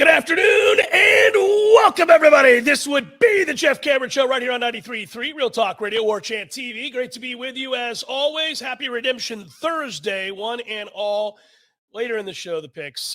Good afternoon and welcome, everybody. This would be the Jeff Cameron Show right here on 93.3 Real Talk Radio, Warchant TV. Great to be with you as always. Happy Redemption Thursday, one and all. Later in the show, the picks.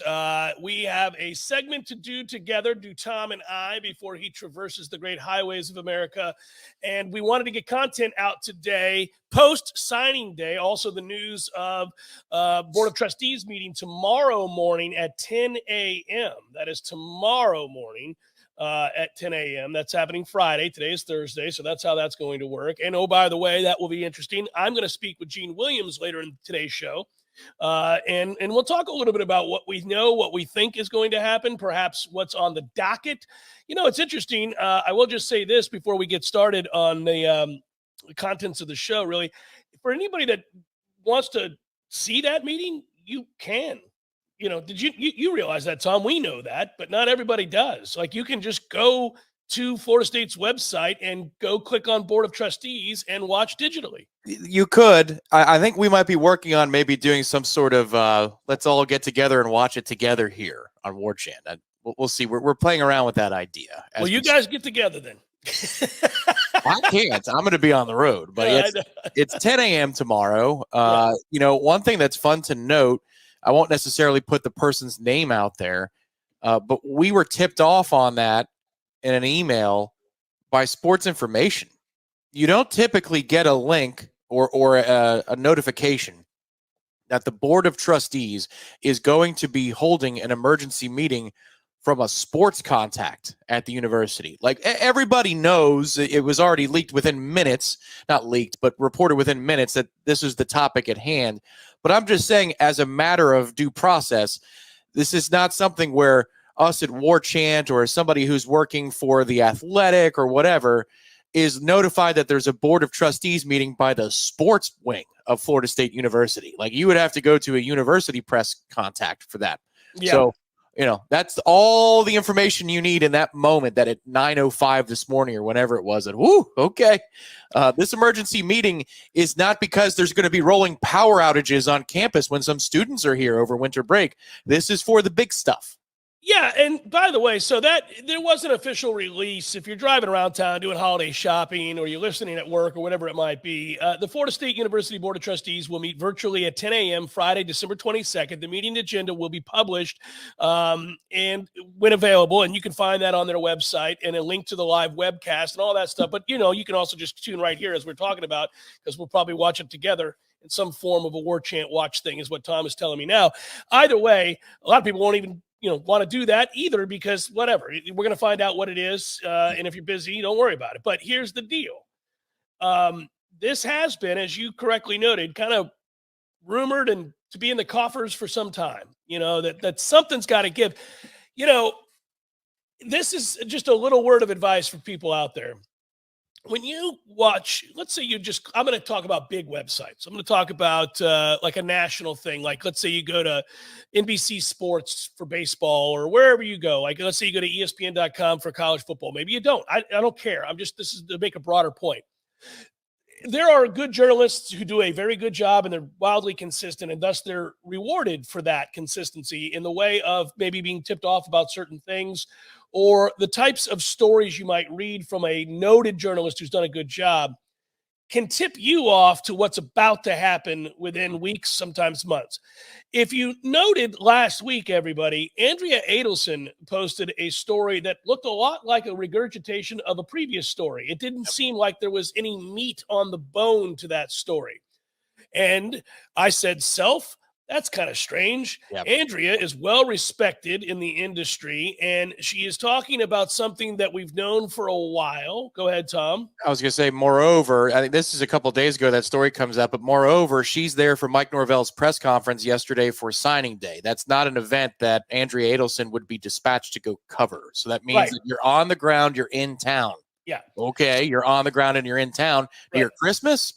We have a segment to do together, Tom and I, before he traverses the great highways of America. And we wanted to get content out today, post-signing day. Also, the news of Board of Trustees meeting tomorrow morning at 10 a.m. That is tomorrow morning at 10 a.m. That's happening Friday. Today is Thursday, so that's how that's going to work. And, oh, by the way, that will be interesting. I'm going to speak with Gene Williams later in today's show. And we'll talk a little bit about what we know, what we think is going to happen, perhaps what's on the docket. You know, it's interesting. I will just say this before we get started on the contents of the show, really. For anybody that wants to see that meeting, you can. You know, did you realize that, Tom? We know that, but not everybody does. Like, you can just go to Florida State's website and go click on Board of Trustees and watch digitally. You could. I think we might be working on maybe doing some sort of let's all get together and watch it together here on Warchant. We'll see. We're playing around with that idea. Well, you guys get together then. I can't. I'm going to be on the road, but it's 10 a.m. tomorrow. Yeah. You know, one thing that's fun to note, I won't necessarily put the person's name out there, but we were tipped off on that in an email by Sports Information. You don't typically get a link or a notification that the Board of Trustees is going to be holding an emergency meeting from a sports contact at the university. Like, everybody knows it was already leaked within minutes, not leaked, but reported within minutes that this is the topic at hand. But I'm just saying, as a matter of due process, this is not something where us at Warchant or somebody who's working for the Athletic or whatever is notified that there's a Board of Trustees meeting by the sports wing of Florida State University. Like, you would have to go to a university press contact for that. Yeah. So, you know, that's all the information you need in that moment, that at 9:05 this morning or whenever it was, and okay. This emergency meeting is not because there's going to be rolling power outages on campus when some students are here over winter break. This is for the big stuff. Yeah, and by the way, so that there was an official release. If you're driving around town doing holiday shopping or you're listening at work or whatever it might be, the Florida State University Board of Trustees will meet virtually at 10 a.m. Friday, December 22nd. The meeting agenda will be published and when available, and you can find that on their website and a link to the live webcast and all that stuff. But, you know, you can also just tune right here as we're talking about, because we'll probably watch it together in some form of a Warchant watch thing is what Tom is telling me now. Either way, a lot of people won't even want to do that either, because whatever, we're going to find out what it is. And if you're busy, don't worry about it. But here's the deal. This has been, as you correctly noted, kind of rumored and to be in the coffers for some time, that something's got to give. This is just a little word of advice for people out there. When you watch, let's say I'm going to talk about big websites. I'm going to talk about like a national thing. Like, let's say you go to NBC Sports for baseball or wherever you go. Like, let's say you go to ESPN.com for college football. Maybe you don't. I don't care. This is to make a broader point. There are good journalists who do a very good job and they're wildly consistent, and thus they're rewarded for that consistency in the way of maybe being tipped off about certain things, or the types of stories you might read from a noted journalist who's done a good job can tip you off to what's about to happen within weeks, sometimes months. If you noted last week, everybody, Andrea Adelson posted a story that looked a lot like a regurgitation of a previous story. It didn't seem like there was any meat on the bone to that story. And I said, that's kind of strange. Yep. Andrea is well respected in the industry, and she is talking about something that we've known for a while. Go ahead, Tom. I was going to say, moreover, I think this is a couple of days ago that story comes up, but moreover, she's there for Mike Norvell's press conference yesterday for signing day. That's not an event that Andrea Adelson would be dispatched to go cover. So that means that you're on the ground, you're in town. Yeah. Okay, you're on the ground and you're in town. Right. Your Christmas?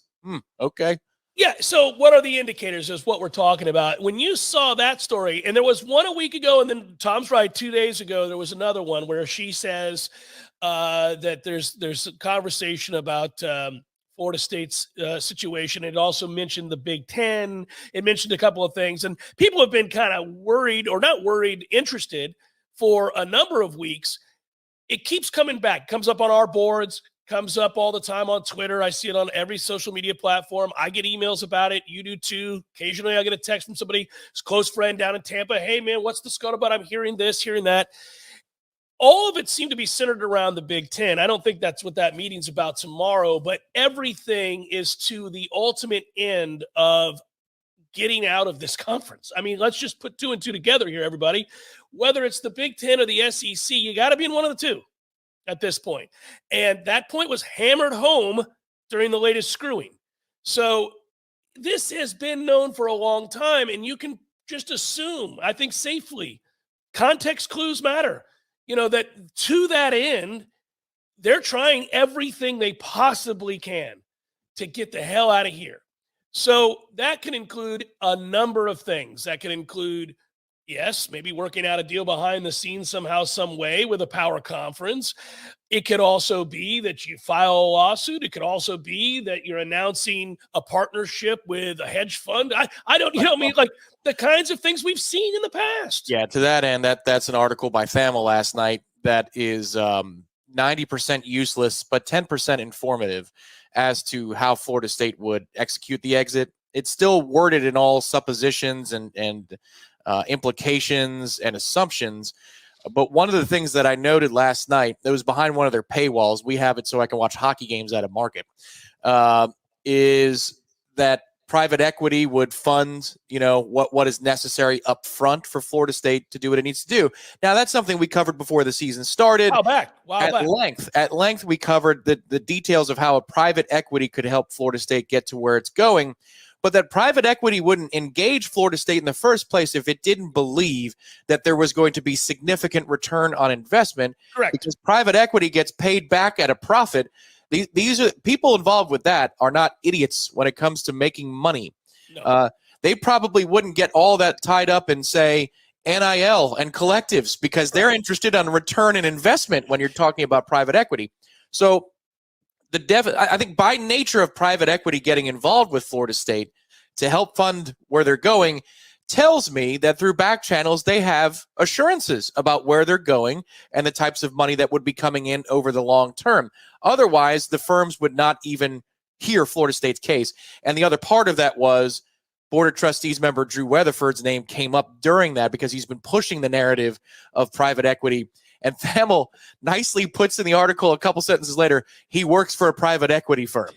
Okay. Yeah, so what are the indicators is what we're talking about. When you saw that story, and there was one a week ago, and then Tom's right, 2 days ago, there was another one where she says that there's a conversation about Florida State's situation. It also mentioned the Big Ten. It mentioned a couple of things, and people have been kind of worried, or not worried, interested, for a number of weeks. It keeps coming back, comes up on our boards, comes up all the time on Twitter. I see it on every social media platform. I get emails about it. You do too. Occasionally I get a text from somebody, his close friend down in Tampa. Hey, man, what's the scuttlebutt? I'm hearing this, hearing that. All of it seemed to be centered around the Big Ten. I don't think that's what that meeting's about tomorrow, but everything is to the ultimate end of getting out of this conference. I mean, let's just put 2 and 2 together here, everybody. Whether it's the Big Ten or the SEC, you got to be in one of the two at this point. And that point was hammered home during the latest screwing. So this has been known for a long time, and you can just assume, I think safely, context clues matter. That to that end, they're trying everything they possibly can to get the hell out of here. So that can include a number of things. That can include, yes, maybe working out a deal behind the scenes somehow, some way with a power conference. It could also be that you file a lawsuit. It could also be that you're announcing a partnership with a hedge fund. I don't, like the kinds of things we've seen in the past. Yeah, to that end, that's an article by Thamel last night that is 90% useless, but 10% informative as to how Florida State would execute the exit. It's still worded in all suppositions and implications and assumptions. But one of the things that I noted last night that was behind one of their paywalls, we have it so I can watch hockey games at a market, is that private equity would fund, what is necessary up front for Florida State to do what it needs to do. Now, that's something we covered before the season started. At length, we covered the details of how a private equity could help Florida State get to where it's going. But that private equity wouldn't engage Florida State in the first place if it didn't believe that there was going to be significant return on investment. Correct. Because private equity gets paid back at a profit. These are people involved with that are not idiots when it comes to making money. No. They probably wouldn't get all that tied up in, say, NIL and collectives because they're interested on return and investment when you're talking about private equity. So I think by nature of private equity getting involved with Florida State to help fund where they're going tells me that through back channels, they have assurances about where they're going and the types of money that would be coming in over the long term. Otherwise, the firms would not even hear Florida State's case. And the other part of that was Board of Trustees member Drew Weatherford's name came up during that because he's been pushing the narrative of private equity. And Thamel nicely puts in the article a couple sentences later, he works for a private equity firm.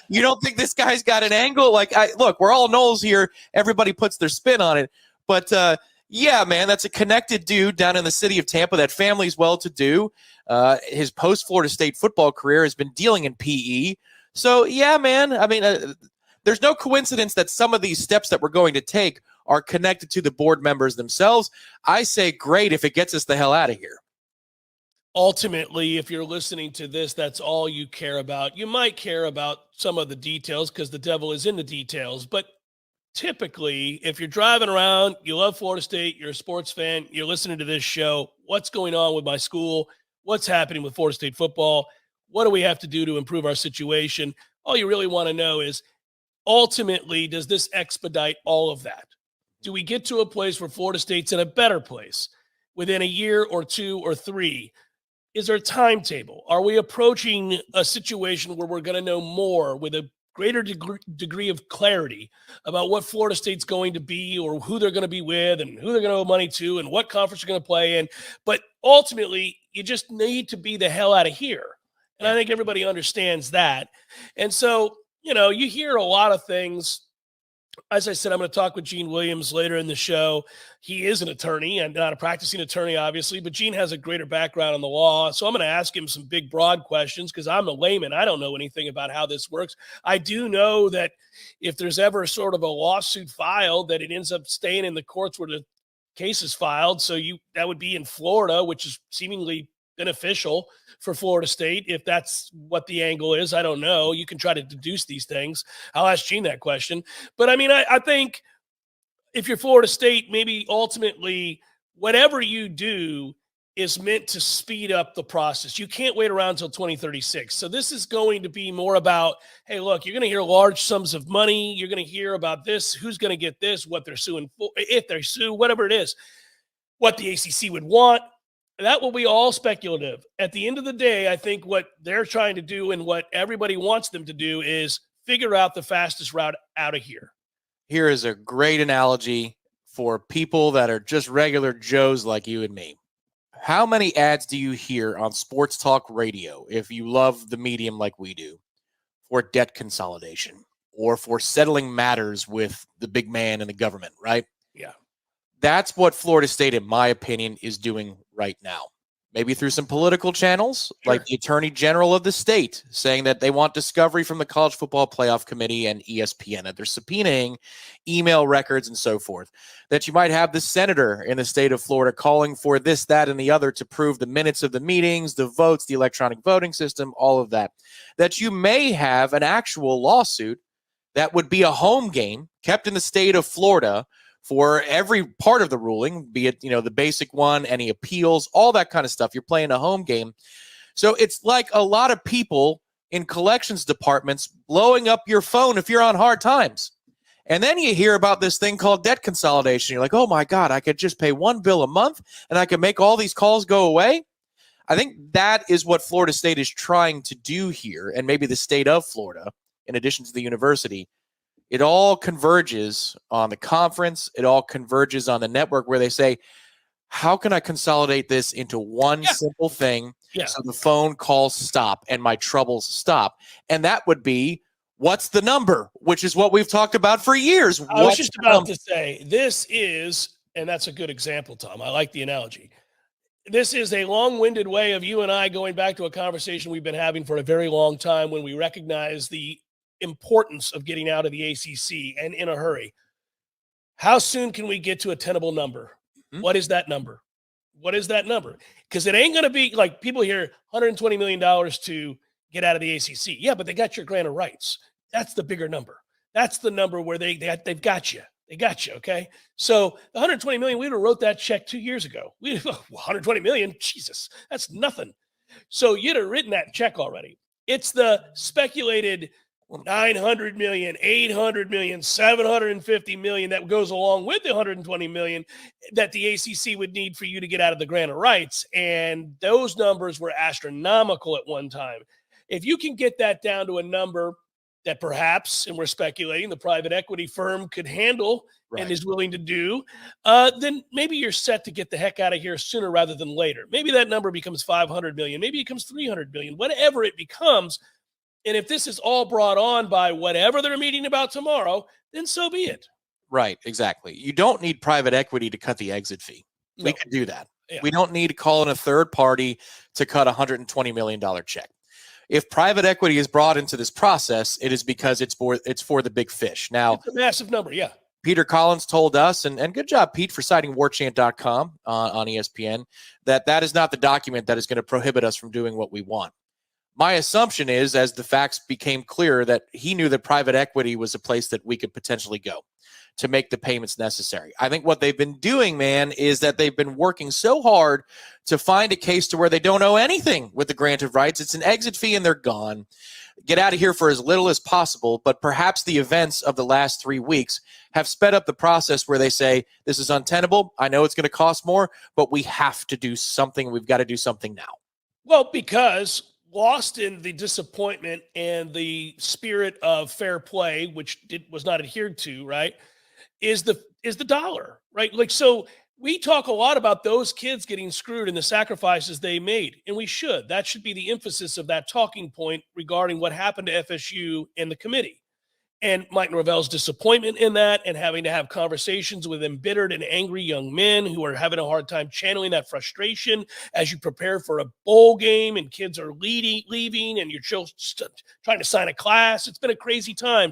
You don't think this guy's got an angle? Look, we're all Knowles here. Everybody puts their spin on it. But, yeah, man, that's a connected dude down in the city of Tampa. That family's well-to-do. His post-Florida State football career has been dealing in PE. So, yeah, man, I mean, there's no coincidence that some of these steps that we're going to take are connected to the board members themselves. I say great if it gets us the hell out of here. Ultimately, if you're listening to this, that's all you care about. You might care about some of the details because the devil is in the details. But typically, if you're driving around, you love Florida State, you're a sports fan, you're listening to this show, what's going on with my school? What's happening with Florida State football? What do we have to do to improve our situation? All you really want to know is, ultimately, does this expedite all of that? Do we get to a place where Florida State's in a better place within a year or 2 or 3? Is there a timetable? Are we approaching a situation where we're going to know more with a greater degree of clarity about what Florida State's going to be or who they're going to be with and who they're going to owe money to and what conference they're going to play in? But ultimately, you just need to be the hell out of here. And I think everybody understands that. And so, you hear a lot of things. As I said, I'm going to talk with Gene Williams later in the show. He is an attorney and not a practicing attorney, obviously, but Gene has a greater background in the law. So I'm going to ask him some big, broad questions because I'm a layman. I don't know anything about how this works. I do know that if there's ever sort of a lawsuit filed, that it ends up staying in the courts where the case is filed. So that would be in Florida, which is seemingly beneficial for Florida State. If that's what the angle is, I don't know. You can try to deduce these things. I'll ask Gene that question. But I mean, I think if you're Florida State, maybe ultimately whatever you do is meant to speed up the process. You can't wait around until 2036. So this is going to be more about, hey, look, you're going to hear large sums of money. You're going to hear about this, who's going to get this, what they're suing for, if they sue, whatever it is. what the ACC would want. That will be all speculative. At the end of the day, I think what they're trying to do and what everybody wants them to do is figure out the fastest route out of here. Here is a great analogy for people that are just regular Joes like you and me. How many ads do you hear on sports talk radio, if you love the medium like we do, for debt consolidation or for settling matters with the big man and the government, right? Yeah. That's what Florida State, in my opinion, is doing right now. Maybe through some political channels, Sure. like the Attorney General of the state saying that they want discovery from the College Football Playoff Committee and ESPN, that they're subpoenaing email records and so forth. That you might have the senator in the state of Florida calling for this, that, and the other to prove the minutes of the meetings, the votes, the electronic voting system, all of that. That you may have an actual lawsuit that would be a home game kept in the state of Florida for every part of the ruling, be it, the basic one, any appeals, all that kind of stuff. You're playing a home game. So it's like a lot of people in collections departments blowing up your phone if you're on hard times. And then you hear about this thing called debt consolidation. You're like, oh my God, I could just pay one bill a month and I could make all these calls go away. I think that is what Florida State is trying to do here, and maybe the state of Florida, in addition to the university. It all converges on the conference. It all converges on the network where they say, how can I consolidate this into one simple thing so the phone calls stop and my troubles stop? And that would be, what's the number? Which is what we've talked about for years. I was just about to say, this is, and that's a good example, Tom. I like the analogy. This is a long-winded way of you and I going back to a conversation we've been having for a very long time when we recognize the importance of getting out of the ACC and in a hurry. How soon can we get to a tenable number? Mm-hmm. What is that number? What is that number? Because it ain't going to be like people hear $120 million to get out of the ACC. Yeah, but they got your grant of rights. That's the bigger number. That's the number where they've got you. They got you, okay? So the $120 million, we would have wrote that check 2 years ago. $120 million, Jesus, that's nothing. So you'd have written that check already. It's the speculated 900 million, 800 million, 750 million that goes along with the 120 million that the ACC would need for you to get out of the grant of rights. And those numbers were astronomical at one time. If you can get that down to a number that perhaps, and we're speculating, the private equity firm could handle and is willing to do, then maybe you're set to get the heck out of here sooner rather than later. Maybe that number becomes 500 million, maybe it becomes 300 million, whatever it becomes. And if this is all brought on by whatever they're meeting about tomorrow, then so be it. Right, exactly. You don't need private equity to cut the exit fee. No. We could do that. Yeah. We don't need to call in a third party to cut a $120 million check. If private equity is brought into this process, it is because it's for the big fish. Now, it's a massive number, yeah. Peter Collins told us, and good job, Pete, for citing Warchant.com on ESPN, that is not the document that is going to prohibit us from doing what we want. My assumption is, as the facts became clear, that he knew that private equity was a place that we could potentially go to make the payments necessary. I think what they've been doing, man, is that they've been working so hard to find a case to where they don't owe anything with the grant of rights. It's an exit fee and they're gone. Get out of here for as little as possible, but perhaps the events of the last 3 weeks have sped up the process where they say, this is untenable. I know it's going to cost more, but we have to do something. We've got to do something now. Well, because lost in the disappointment and the spirit of fair play, which was not adhered to, right, is the dollar, right? Like, so we talk a lot about those kids getting screwed and the sacrifices they made, and we should. That should be the emphasis of that talking point regarding what happened to FSU and the committee. And Mike Norvell's disappointment in that, and having to have conversations with embittered and angry young men who are having a hard time channeling that frustration as you prepare for a bowl game and kids are leaving and you're just trying to sign a class. It's been a crazy time.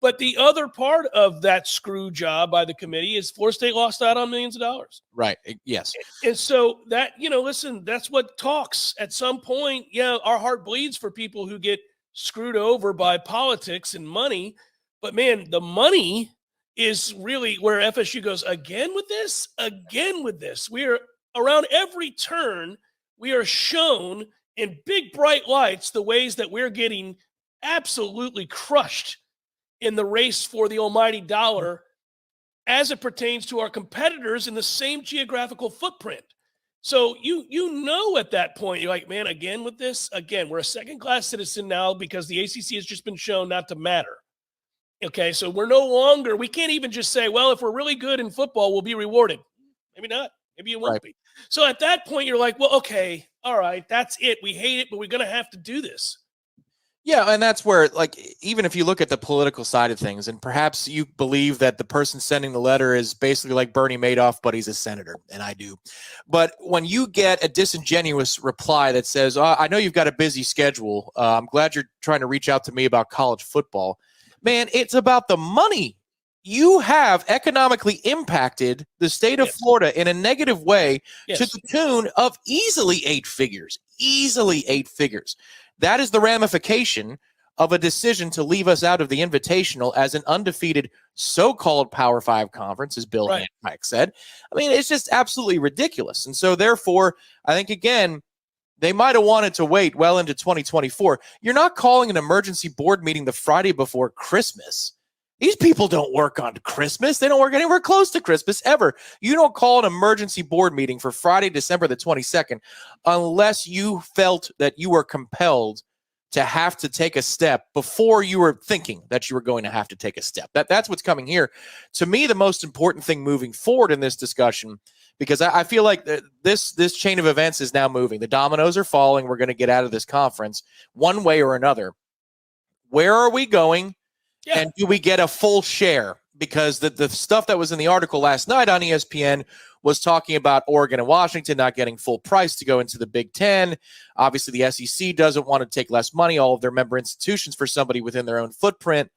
But the other part of that screw job by the committee is Florida State lost out on millions of dollars. Right. Yes. And so that, listen, that's what talks at some point. Yeah, our heart bleeds for people who get screwed over by politics and money. But man, the money is really where FSU goes again with this. We are around every turn. We are shown in big, bright lights, the ways that we're getting absolutely crushed in the race for the almighty dollar as it pertains to our competitors in the same geographical footprint. So you know at that point, you're like, man, again with this, again, we're a second-class citizen now because the ACC has just been shown not to matter. Okay, so we can't even just say, well, if we're really good in football, we'll be rewarded. Maybe not. Maybe it won't Right. be. So at that point, you're like, well, okay, all right, that's it. We hate it, but we're going to have to do this. Yeah, and that's where, like, even if you look at the political side of things, and perhaps you believe that the person sending the letter is basically like Bernie Madoff, but he's a senator, and I do. But when you get a disingenuous reply that says, I know you've got a busy schedule. I'm glad you're trying to reach out to me about college football. Man, it's about the money. You have economically impacted the state of Yes. Florida in a negative way Yes. to the tune of easily 8 figures. Easily 8 figures. That is the ramification of a decision to leave us out of the Invitational as an undefeated so-called Power 5 conference, as Bill Hancock said. I mean, it's just absolutely ridiculous. And so, therefore, I think, again, they might have wanted to wait well into 2024. You're not calling an emergency board meeting the Friday before Christmas. These people don't work on Christmas. They don't work anywhere close to Christmas ever. You don't call an emergency board meeting for Friday, December the 22nd, unless you felt that you were compelled to have to take a step before you were thinking that you were going to have to take a step. That's what's coming here. To me, the most important thing moving forward in this discussion, because I feel like this chain of events is now moving. The dominoes are falling. We're going to get out of this conference one way or another. Where are we going? Yeah. And do we get a full share? Because the stuff that was in the article last night on ESPN was talking about Oregon and Washington not getting full price to go into the Big Ten. Obviously, the SEC doesn't want to take less money, all of their member institutions, for somebody within their own footprint.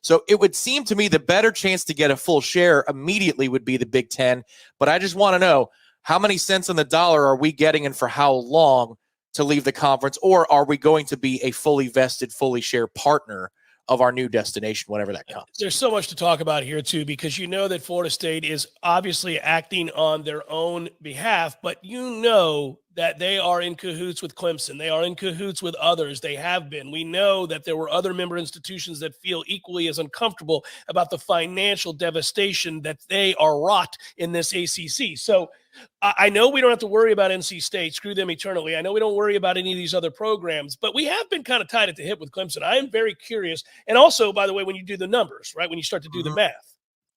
So it would seem to me the better chance to get a full share immediately would be the Big Ten. But I just want to know, how many cents on the dollar are we getting and for how long to leave the conference? Or are we going to be a fully vested, fully shared partner of our new destination, whenever that comes? There's so much to talk about here, too, because you know that Florida State is obviously acting on their own behalf, but you know that they are in cahoots with Clemson. They are in cahoots with others. They have been. We know that there were other member institutions that feel equally as uncomfortable about the financial devastation that they are wrought in this ACC. So I know we don't have to worry about NC State. Screw them eternally. I know we don't worry about any of these other programs, but we have been kind of tied at the hip with Clemson. I am very curious. And also, by the way, when you do the numbers, right, when you start to do the math.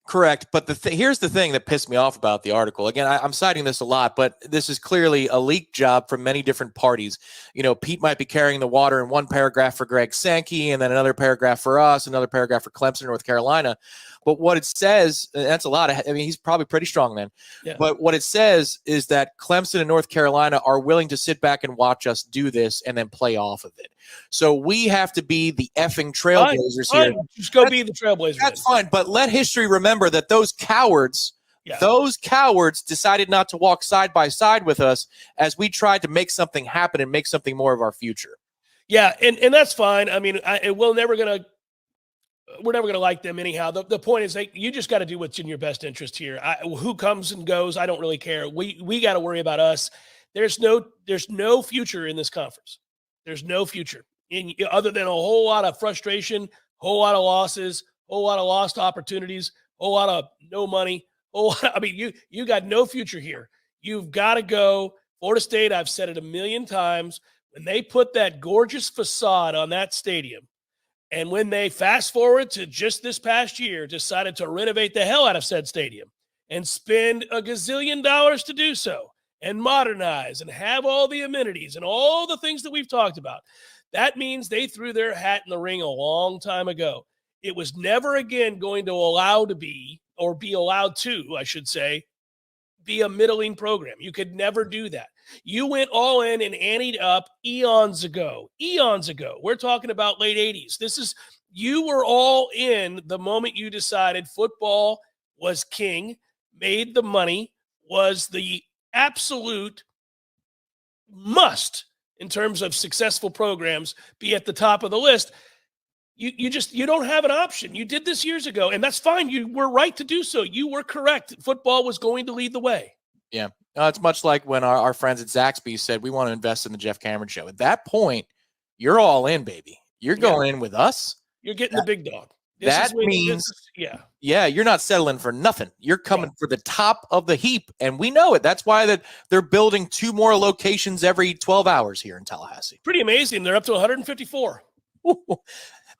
Correct. But here's the thing that pissed me off about the article. Again, I'm citing this a lot, but this is clearly a leak job from many different parties. You know, Pete might be carrying the water in one paragraph for Greg Sankey, and then another paragraph for us, another paragraph for Clemson, North Carolina. But what it says, that's a lot. He's probably pretty strong then. Yeah. But what it says is that Clemson and North Carolina are willing to sit back and watch us do this and then play off of it. So we have to be the effing trailblazers here. Just go be the trailblazers. That's fine. But let history remember that those cowards decided not to walk side by side with us as we tried to make something happen and make something more of our future. Yeah, and that's fine. I mean, we're never going to like them anyhow. The point is that you just got to do what's in your best interest here. Who comes and goes, I don't really care. We got to worry about us. There's no future in this conference. There's no future other than a whole lot of frustration, whole lot of losses, whole lot of lost opportunities, whole lot of no money. You got no future here. You've got to go. Florida State, I've said it a million times, when they put that gorgeous facade on that stadium, and when they fast forward to just this past year, decided to renovate the hell out of said stadium and spend a gazillion dollars to do so and modernize and have all the amenities and all the things that we've talked about, that means they threw their hat in the ring a long time ago. It was never again going to be allowed to, I should say, be a middling program. You could never do that. You went all in and anteed up eons ago. We're talking about late 80s. You were all in the moment you decided football was king, made the money, was the absolute must in terms of successful programs, be at the top of the list. You don't have an option. You did this years ago, and that's fine. You were right to do so. You were correct. Football was going to lead the way. Yeah. It's much like when our friends at Zaxby's said, we want to invest in the Jeff Cameron Show. At that point, you're all in, baby. You're going in with us. You're getting the big dog. That means, you're not settling for nothing. You're coming for the top of the heap, and we know it. That's why they're building 2 more locations every 12 hours here in Tallahassee. Pretty amazing. They're up to 154.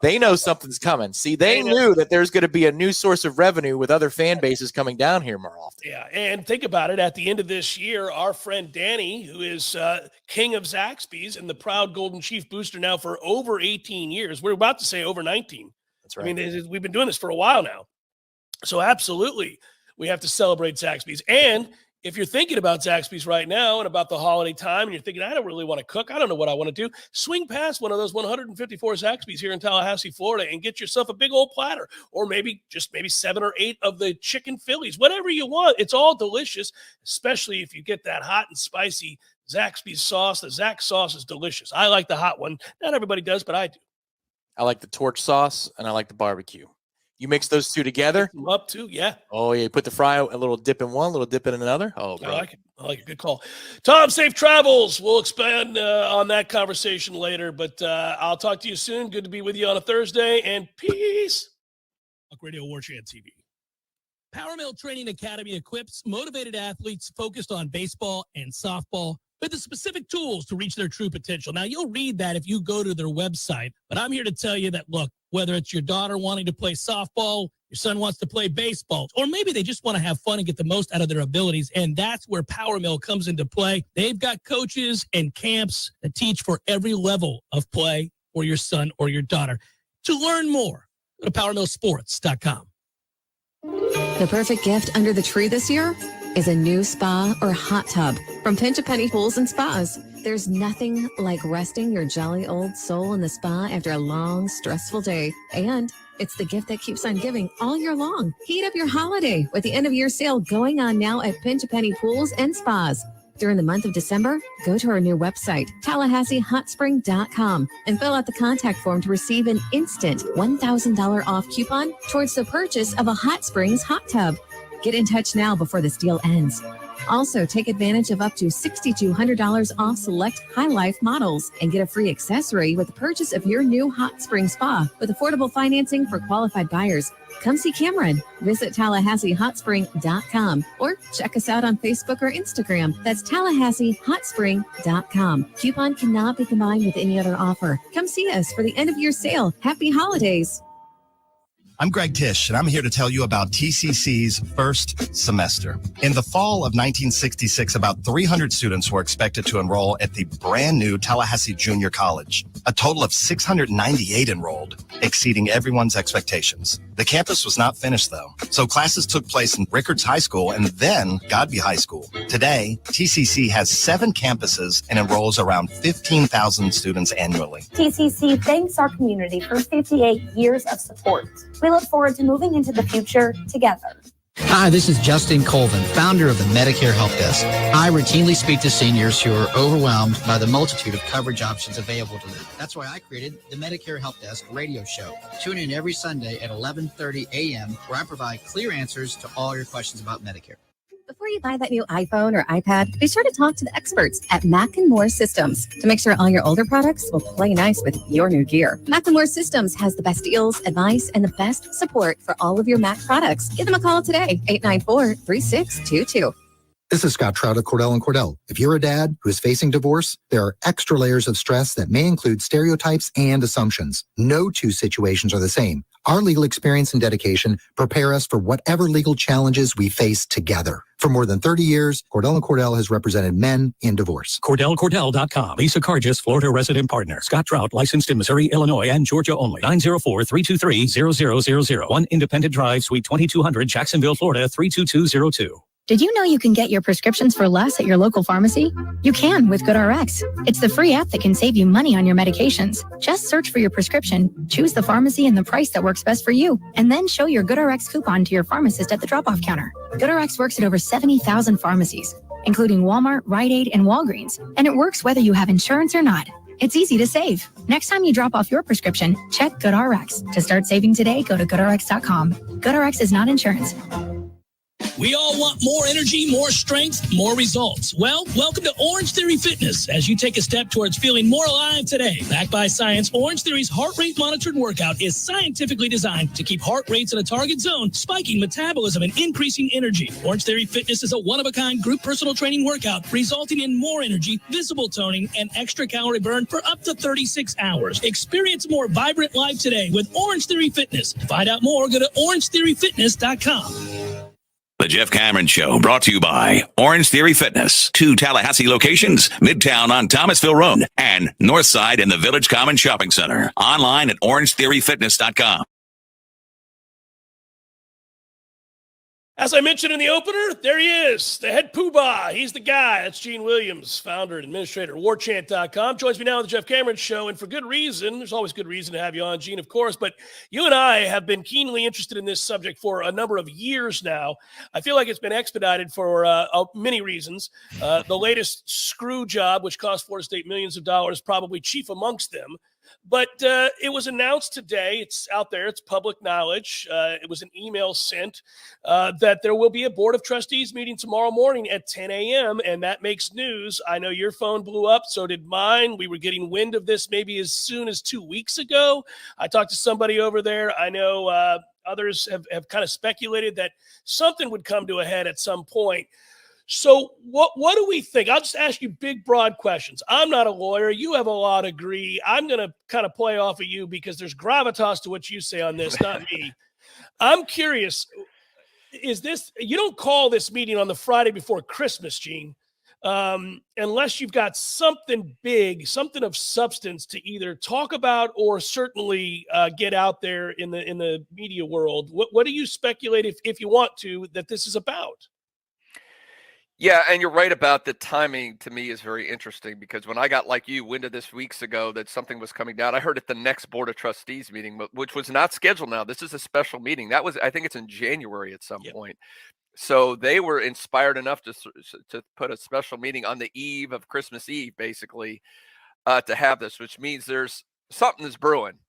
They know something's coming. See, they knew that there's going to be a new source of revenue with other fan bases coming down here more often. Yeah, and think about it. At the end of this year, our friend Danny, who is king of Zaxby's and the proud Golden Chief booster now for over 18 years. We're about to say over 19. That's right. I mean, we've been doing this for a while now. So absolutely, we have to celebrate Zaxby's. And if you're thinking about Zaxby's right now and about the holiday time and you're thinking, I don't really want to cook, I don't know what I want to do, swing past one of those 154 Zaxby's here in Tallahassee, Florida, and get yourself a big old platter, or maybe 7 or 8 of the chicken Phillies, whatever you want. It's all delicious, especially if you get that hot and spicy Zaxby's sauce. The Zax sauce is delicious. I like the hot one. Not everybody does, but I do. I like the torch sauce, and I like the barbecue. You mix those two together. Up too, yeah. Oh, yeah. You put the fry, a little dip in one, a little dip in another. Oh, I like it. I like it. Good call. Tom, safe travels. We'll expand on that conversation later, but I'll talk to you soon. Good to be with you on a Thursday, and peace. Talk Radio Warchant TV. Power Mill Training Academy equips motivated athletes focused on baseball and softball with the specific tools to reach their true potential. Now, you'll read that if you go to their website, but I'm here to tell you that, look, whether it's your daughter wanting to play softball, your son wants to play baseball, or maybe they just want to have fun and get the most out of their abilities, and that's where Power Mill comes into play. They've got coaches and camps that teach for every level of play for your son or your daughter. To learn more, go to PowerMillSports.com. The perfect gift under the tree this year is a new spa or hot tub from Pinch A Penny Pools and Spas. There's nothing like resting your jolly old soul in the spa after a long, stressful day. And it's the gift that keeps on giving all year long. Heat up your holiday with the end-of-year sale going on now at Pinch A Penny Pools and Spas. During the month of December, go to our new website, TallahasseeHotSpring.com, and fill out the contact form to receive an instant $1,000 off coupon towards the purchase of a Hot Springs hot tub. Get in touch now before this deal ends. Also, take advantage of up to $6,200 off select High Life models and get a free accessory with the purchase of your new Hot Spring Spa with affordable financing for qualified buyers. Come see Cameron. Visit TallahasseeHotSpring.com or check us out on Facebook or Instagram. That's TallahasseeHotSpring.com. Coupon cannot be combined with any other offer. Come see us for the end of year sale. Happy holidays. I'm Greg Tisch, and I'm here to tell you about TCC's first semester. In the fall of 1966, about 300 students were expected to enroll at the brand new Tallahassee Junior College. A total of 698 enrolled, exceeding everyone's expectations. The campus was not finished, though, so classes took place in Rickards High School and then Godby High School. Today, TCC has 7 campuses and enrolls around 15,000 students annually. TCC thanks our community for 58 years of support. We look forward to moving into the future together. Hi, this is Justin Colvin, founder of the Medicare Help Desk. I routinely speak to seniors who are overwhelmed by the multitude of coverage options available to them. That's why I created the Medicare Help Desk radio show. Tune in every Sunday at 11:30 a.m. where I provide clear answers to all your questions about Medicare. Before you buy that new iPhone or iPad, be sure to talk to the experts at Mac & More Systems to make sure all your older products will play nice with your new gear. Mac & More Systems has the best deals, advice, and the best support for all of your Mac products. Give them a call today, 894-3622. This is Scott Trout of Cordell & Cordell. If you're a dad who is facing divorce, there are extra layers of stress that may include stereotypes and assumptions. No two situations are the same. Our legal experience and dedication prepare us for whatever legal challenges we face together. For more than 30 years, Cordell & Cordell has represented men in divorce. CordellCordell.com. Lisa Cargis, Florida resident partner. Scott Trout, licensed in Missouri, Illinois, and Georgia only. 904-323-0000. 1 Independent Drive, Suite 2200, Jacksonville, Florida, 32202. Did you know you can get your prescriptions for less at your local pharmacy? You can with GoodRx. It's the free app that can save you money on your medications. Just search for your prescription, choose the pharmacy and the price that works best for you, and then show your GoodRx coupon to your pharmacist at the drop-off counter. GoodRx works at over 70,000 pharmacies, including Walmart, Rite Aid, and Walgreens, and it works whether you have insurance or not. It's easy to save. Next time you drop off your prescription, check GoodRx. To start saving today, go to GoodRx.com. GoodRx is not insurance. We all want more energy, more strength, more results. Well, welcome to Orange Theory Fitness as you take a step towards feeling more alive today. Backed by science, Orange Theory's heart rate monitored workout is scientifically designed to keep heart rates in a target zone, spiking metabolism and increasing energy. Orange Theory Fitness is a one-of-a-kind group personal training workout resulting in more energy, visible toning, and extra calorie burn for up to 36 hours. Experience a more vibrant life today with Orange Theory Fitness. To find out more, go to orangetheoryfitness.com. The Jeff Cameron Show, brought to you by Orange Theory Fitness. 2 Tallahassee locations, Midtown on Thomasville Road and Northside in the Village Common Shopping Center. Online at orangetheoryfitness.com. As I mentioned in the opener, there he is, the head poobah. He's the guy. That's Gene Williams, founder and administrator of Warchant.com. Joins me now on the Jeff Cameron Show, and for good reason. There's always good reason to have you on, Gene, of course. But you and I have been keenly interested in this subject for a number of years now. I feel like it's been expedited for many reasons. The latest screw job, which cost Florida State millions of dollars, probably chief amongst them. But it was announced today, it's out there, it's public knowledge, it was an email sent, that there will be a Board of Trustees meeting tomorrow morning at 10 a.m., and that makes news. I know your phone blew up, so did mine. We were getting wind of this maybe as soon as 2 weeks ago. I talked to somebody over there. I know others have kind of speculated that something would come to a head at some point. So what do we think? I'll just ask you big, broad questions. I'm not a lawyer. You have a law degree. I'm going to kind of play off of you because there's gravitas to what you say on this, not me. I'm curious, is this – you don't call this meeting on the Friday before Christmas, Gene, unless you've got something big, something of substance to either talk about or certainly get out there in the media world. What do you speculate, if you want to, that this is about? Yeah, and you're right about the timing. To me is very interesting because when I got like you wind of this weeks ago that something was coming down, I heard at the next Board of Trustees meeting, which was not scheduled now. This is a special meeting. That was, I think it's in January at some point. So they were inspired enough to put a special meeting on the eve of Christmas Eve, basically, to have this, which means there's something is brewing,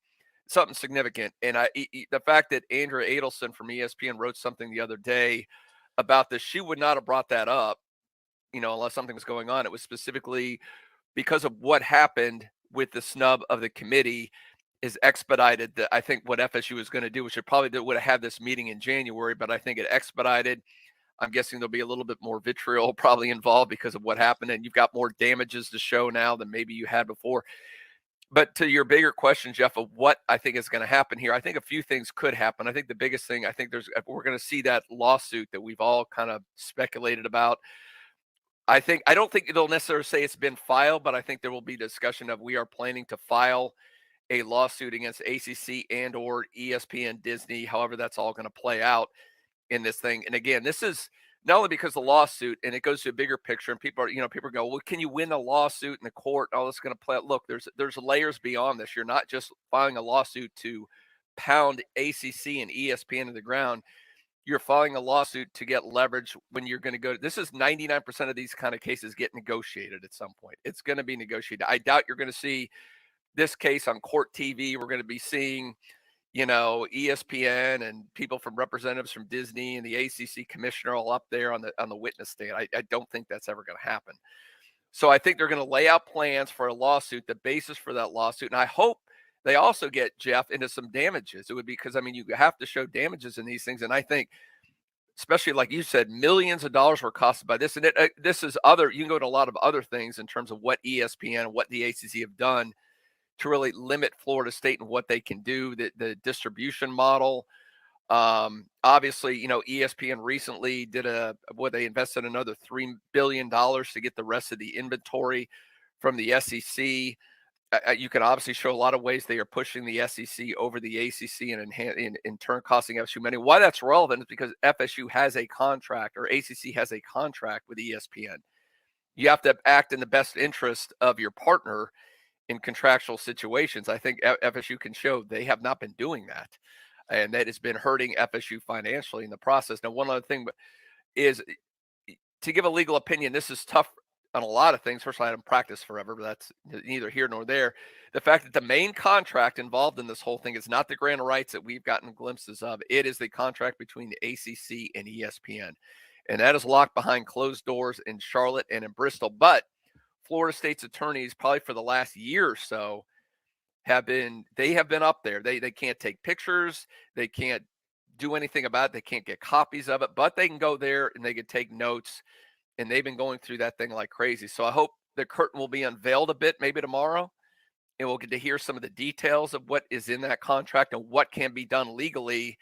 something significant. And the fact that Andrea Adelson from ESPN wrote something the other day about this, she would not have brought that up, unless something was going on. It was specifically because of what happened with the snub of the committee is expedited. I think what FSU was going to do, which it probably would have had this meeting in January, but I think it expedited. I'm guessing there'll be a little bit more vitriol probably involved because of what happened, and you've got more damages to show now than maybe you had before. But to your bigger question, Jeff, of what I think is going to happen here, I think a few things could happen. I think the biggest thing, we're going to see that lawsuit that we've all kind of speculated about. I don't think they'll necessarily say it's been filed, but I think there will be discussion of we are planning to file a lawsuit against ACC and or ESPN, Disney, however that's all going to play out in this thing. And again, this is not only because of the lawsuit, and it goes to a bigger picture, and people go, well, can you win a lawsuit in the court? Oh, it's going to play out. Look, there's layers beyond this. You're not just filing a lawsuit to pound ACC and ESPN to the ground. You're filing a lawsuit to get leverage when you're going to go. This is 99% of these kind of cases get negotiated at some point. It's going to be negotiated. I doubt you're going to see this case on court TV. We're going to be seeing ESPN and people from representatives from Disney and the ACC commissioner all up there on the witness stand. I don't think that's ever going to happen. So I think they're going to lay out plans for a lawsuit, the basis for that lawsuit. And I hope they also get, Jeff, into some damages. It would be because, you have to show damages in these things. And I think, especially like you said, millions of dollars were costed by this. And this is you can go to a lot of other things in terms of what ESPN and what the ACC have done to really limit Florida State and what they can do, the distribution model. Obviously, ESPN recently did they invested another $3 billion to get the rest of the inventory from the SEC. You can obviously show a lot of ways they are pushing the SEC over the ACC and in turn costing FSU money. Why that's relevant is because FSU has a contract, or ACC has a contract with ESPN. You have to act in the best interest of your partner in contractual situations. I think FSU can show they have not been doing that, and that has been hurting FSU financially in the process. Now, one other thing is to give a legal opinion. This is tough on a lot of things. Personally, I haven't practiced forever, but that's neither here nor there. The fact that the main contract involved in this whole thing is not the grant of rights that we've gotten glimpses of. It is the contract between the ACC and ESPN. And that is locked behind closed doors in Charlotte and in Bristol. But Florida State's attorneys, probably for the last year or so, have been up there. They can't take pictures. They can't do anything about it. They can't get copies of it, but they can go there and they can take notes. And they've been going through that thing like crazy. So I hope the curtain will be unveiled a bit, maybe tomorrow, and we'll get to hear some of the details of what is in that contract and what can be done legally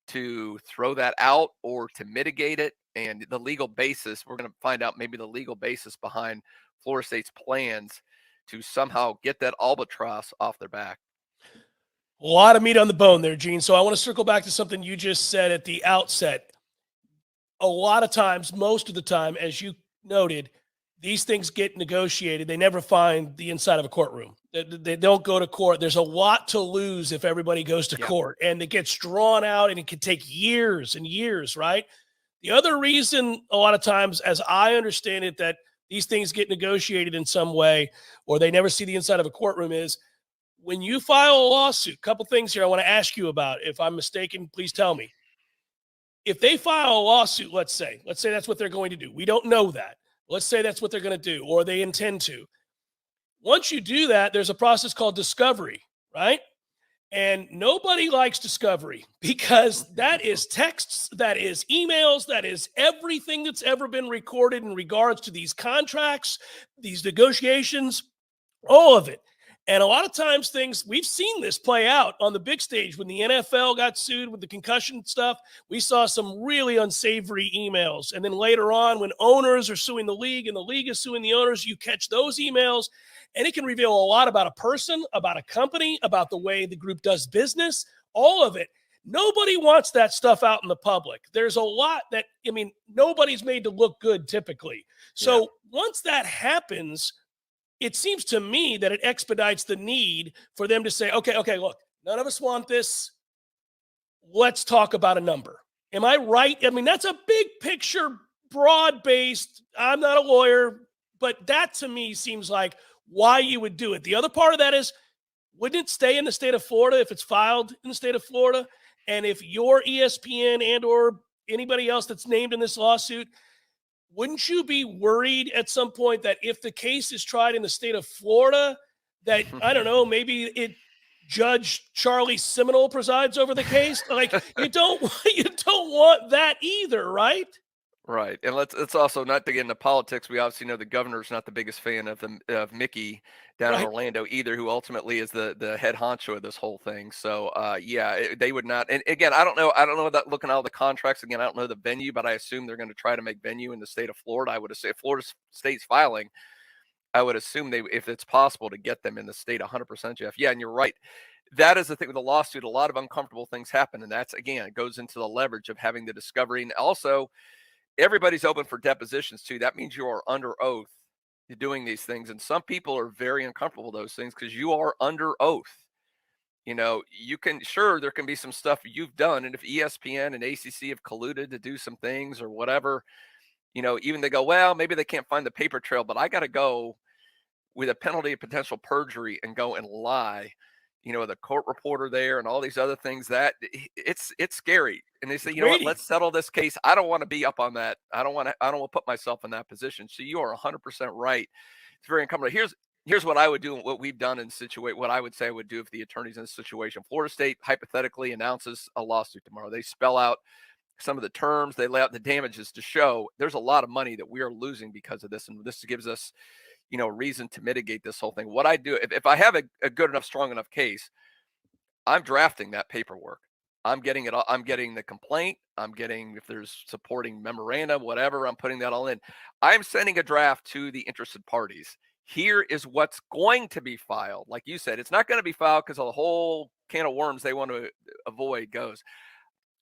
to throw that out or to mitigate it. And the legal basis, we're going to find out maybe the legal basis behind Florida State's plans to somehow get that albatross off their back. A lot of meat on the bone there, Gene. So I want to circle back to something you just said at the outset. A lot of times, most of the time, as you noted, these things get negotiated. They never find the inside of a courtroom. They don't go to court. There's a lot to lose if everybody goes to court, and it gets drawn out, and it can take years and years, right? The other reason a lot of times, as I understand it, that these things get negotiated in some way or they never see the inside of a courtroom is when you file a lawsuit. A couple things here I want to ask you about. If I'm mistaken, please tell me. If they file a lawsuit, let's say that's what they're going to do. We don't know that. Let's say that's what they're going to do or they intend to. Once you do that, there's a process called discovery, right? And nobody likes discovery because that is texts, that is emails, that is everything that's ever been recorded in regards to these contracts, these negotiations, all of it. And a lot of times we've seen this play out on the big stage. When the NFL got sued with the concussion stuff, we saw some really unsavory emails. And then later on, when owners are suing the league and the league is suing the owners, you catch those emails. And it can reveal a lot about a person, about a company, about the way the group does business, all of it. Nobody wants that stuff out in the public. There's a lot that, nobody's made to look good typically. So once that happens, it seems to me that it expedites the need for them to say, okay, look, none of us want this. Let's talk about a number. Am I right? That's a big picture, broad-based. I'm not a lawyer, but that to me seems like why you would do it. The other part of that is, wouldn't it stay in the state of Florida if it's filed in the state of Florida? And if you're ESPN and or anybody else that's named in this lawsuit, wouldn't you be worried at some point that if the case is tried in the state of Florida, that, I don't know, maybe Judge Charlie Seminole presides over the case? Like, you don't want that either, right? Right. And let's also, not to get into politics, we obviously know the governor's not the biggest fan of Mickey down in Orlando either, who ultimately is the head honcho of this whole thing. So they would not. And again, I don't know that looking at all the contracts. Again, I don't know the venue, but I assume they're going to try to make venue in the state of Florida. I would say if Florida State's filing, I would assume if it's possible to get them in the state 100%, Jeff. Yeah. And you're right. That is the thing with the lawsuit. A lot of uncomfortable things happen. And that's, again, it goes into the leverage of having the discovery. And also, everybody's open for depositions too. That means you are under oath doing these things. And some people are very uncomfortable with those things because you are under oath. There can be some stuff you've done. And if ESPN and ACC have colluded to do some things or whatever, even they go, well, maybe they can't find the paper trail, but I got to go with a penalty of potential perjury and go and lie, the court reporter there and all these other things, that it's scary. And they say, you know what, let's settle this case. I don't want to be up on that. I don't want to put myself in that position. So you are 100% right. It's very uncomfortable. Here's what I would do and what we've done in what I would say I would do if the attorney's in this situation. Florida State hypothetically announces a lawsuit tomorrow. They spell out some of the terms, they lay out the damages to show there's a lot of money that we are losing because of this. And this gives us, reason to mitigate this whole thing. What I do, if I have a good enough, strong enough case, I'm drafting that paperwork. I'm getting it all. I'm getting the complaint. I'm getting, if there's supporting memoranda, whatever, I'm putting that all in. I'm sending a draft to the interested parties. Here is what's going to be filed. Like you said, it's not going to be filed because the whole can of worms they want to avoid goes.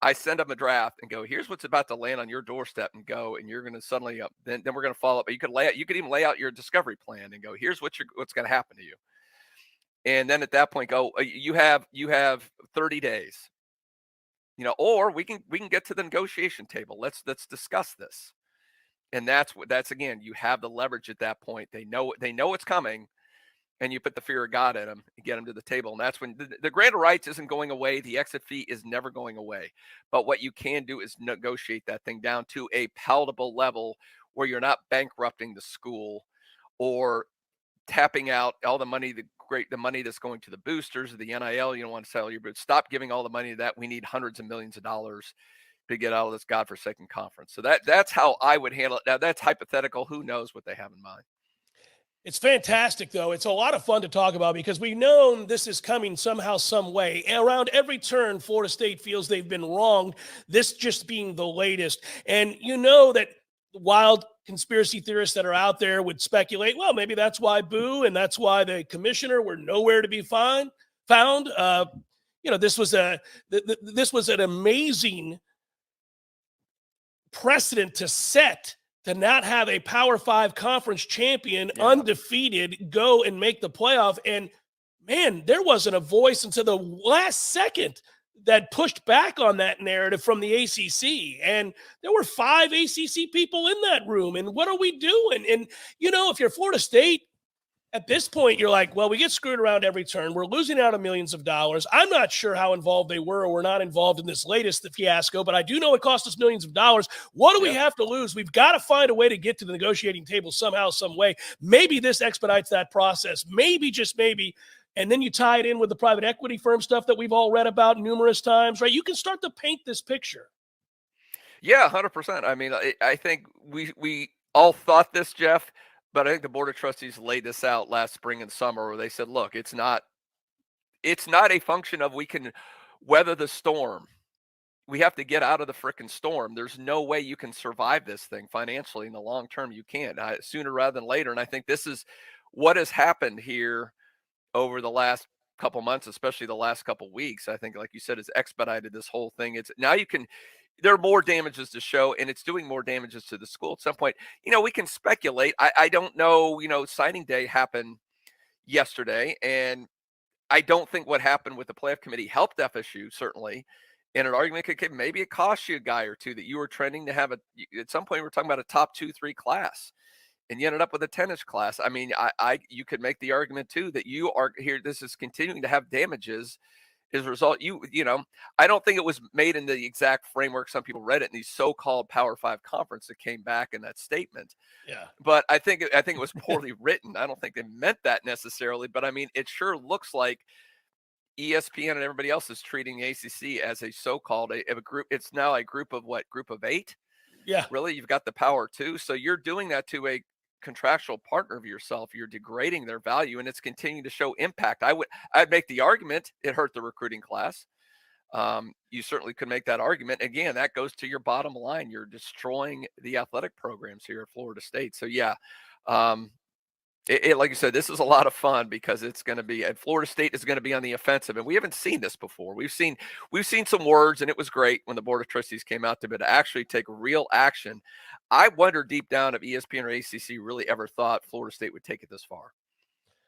I send them a draft and go, here's what's about to land on your doorstep, and go, and you're going to suddenly then we're going to follow up. But you could even lay out your discovery plan and go, here's what's going to happen to you. And then at that point, go, you have 30 days, or we can get to the negotiation table. Let's discuss this. And that's again, you have the leverage at that point. They know it's coming, and you put the fear of God in them and get them to the table. And that's when the grant of rights isn't going away. The exit fee is never going away. But what you can do is negotiate that thing down to a palatable level where you're not bankrupting the school or tapping out all the money, the money that's going to the boosters, the NIL. You don't want to sell your boots. Stop giving all the money to that. We need hundreds of millions of dollars to get out of this godforsaken conference. So that's how I would handle it. Now that's hypothetical. Who knows what they have in mind? It's fantastic, though. It's a lot of fun to talk about because we've known this is coming somehow, some way. Around every turn, Florida State feels they've been wronged, this just being the latest. And you know that wild conspiracy theorists that are out there would speculate, well, maybe that's why Boo and that's why the commissioner were nowhere to be found. This was an amazing precedent to set, to not have a Power 5 conference champion undefeated go and make the playoff. And man, there wasn't a voice until the last second that pushed back on that narrative from the ACC. And there were 5 ACC people in that room. And what are we doing? And, if you're Florida State, at this point, you're like, well, we get screwed around every turn. We're losing out on millions of dollars. I'm not sure how involved they were or were not involved in this latest fiasco, but I do know it cost us millions of dollars. What do we have to lose? We've got to find a way to get to the negotiating table somehow, some way. Maybe this expedites that process. Maybe, just maybe. And then you tie it in with the private equity firm stuff that we've all read about numerous times, right? You can start to paint this picture. Yeah, 100%. I mean, I think we all thought this, Jeff. But I think the Board of Trustees laid this out last spring and summer where they said, look, it's not a function of we can weather the storm. We have to get out of the frickin' storm. There's no way you can survive this thing financially in the long term. You can't, sooner rather than later. And I think this is what has happened here over the last couple months, especially the last couple weeks. I think, like you said, has expedited this whole thing. There are more damages to show, and it's doing more damages to the school. At some point, we can speculate. I don't know, signing day happened yesterday, and I don't think what happened with the playoff committee helped FSU, certainly. In an argument, maybe it cost you a guy or two that you were trending to have at some point, we're talking about a top 2-3 class, and you ended up with a 10-ish class. I mean, you could make the argument, too, that you are here. This is continuing to have damages as a result. I don't think it was made in the exact framework some people read it in the so-called Power 5 conference that came back in that statement. Yeah. But I think it was poorly written. I don't think they meant that necessarily, but I mean, it sure looks like ESPN and everybody else is treating the ACC as a so-called a group. It's now a group of 8? Yeah. Really? You've got the power too. So you're doing that to a contractual partner of yourself. You're degrading their value, and it's continuing to show impact. I'd make the argument it hurt the recruiting class. You certainly could make that argument. Again, that goes to your bottom line. You're destroying the athletic programs here at Florida State. So yeah, like you said, this is a lot of fun because it's going to be, and Florida State is going to be on the offensive, and we haven't seen this before. We've seen some words, and it was great when the Board of Trustees came out to actually take real action. I wonder deep down if ESPN or ACC really ever thought Florida State would take it this far.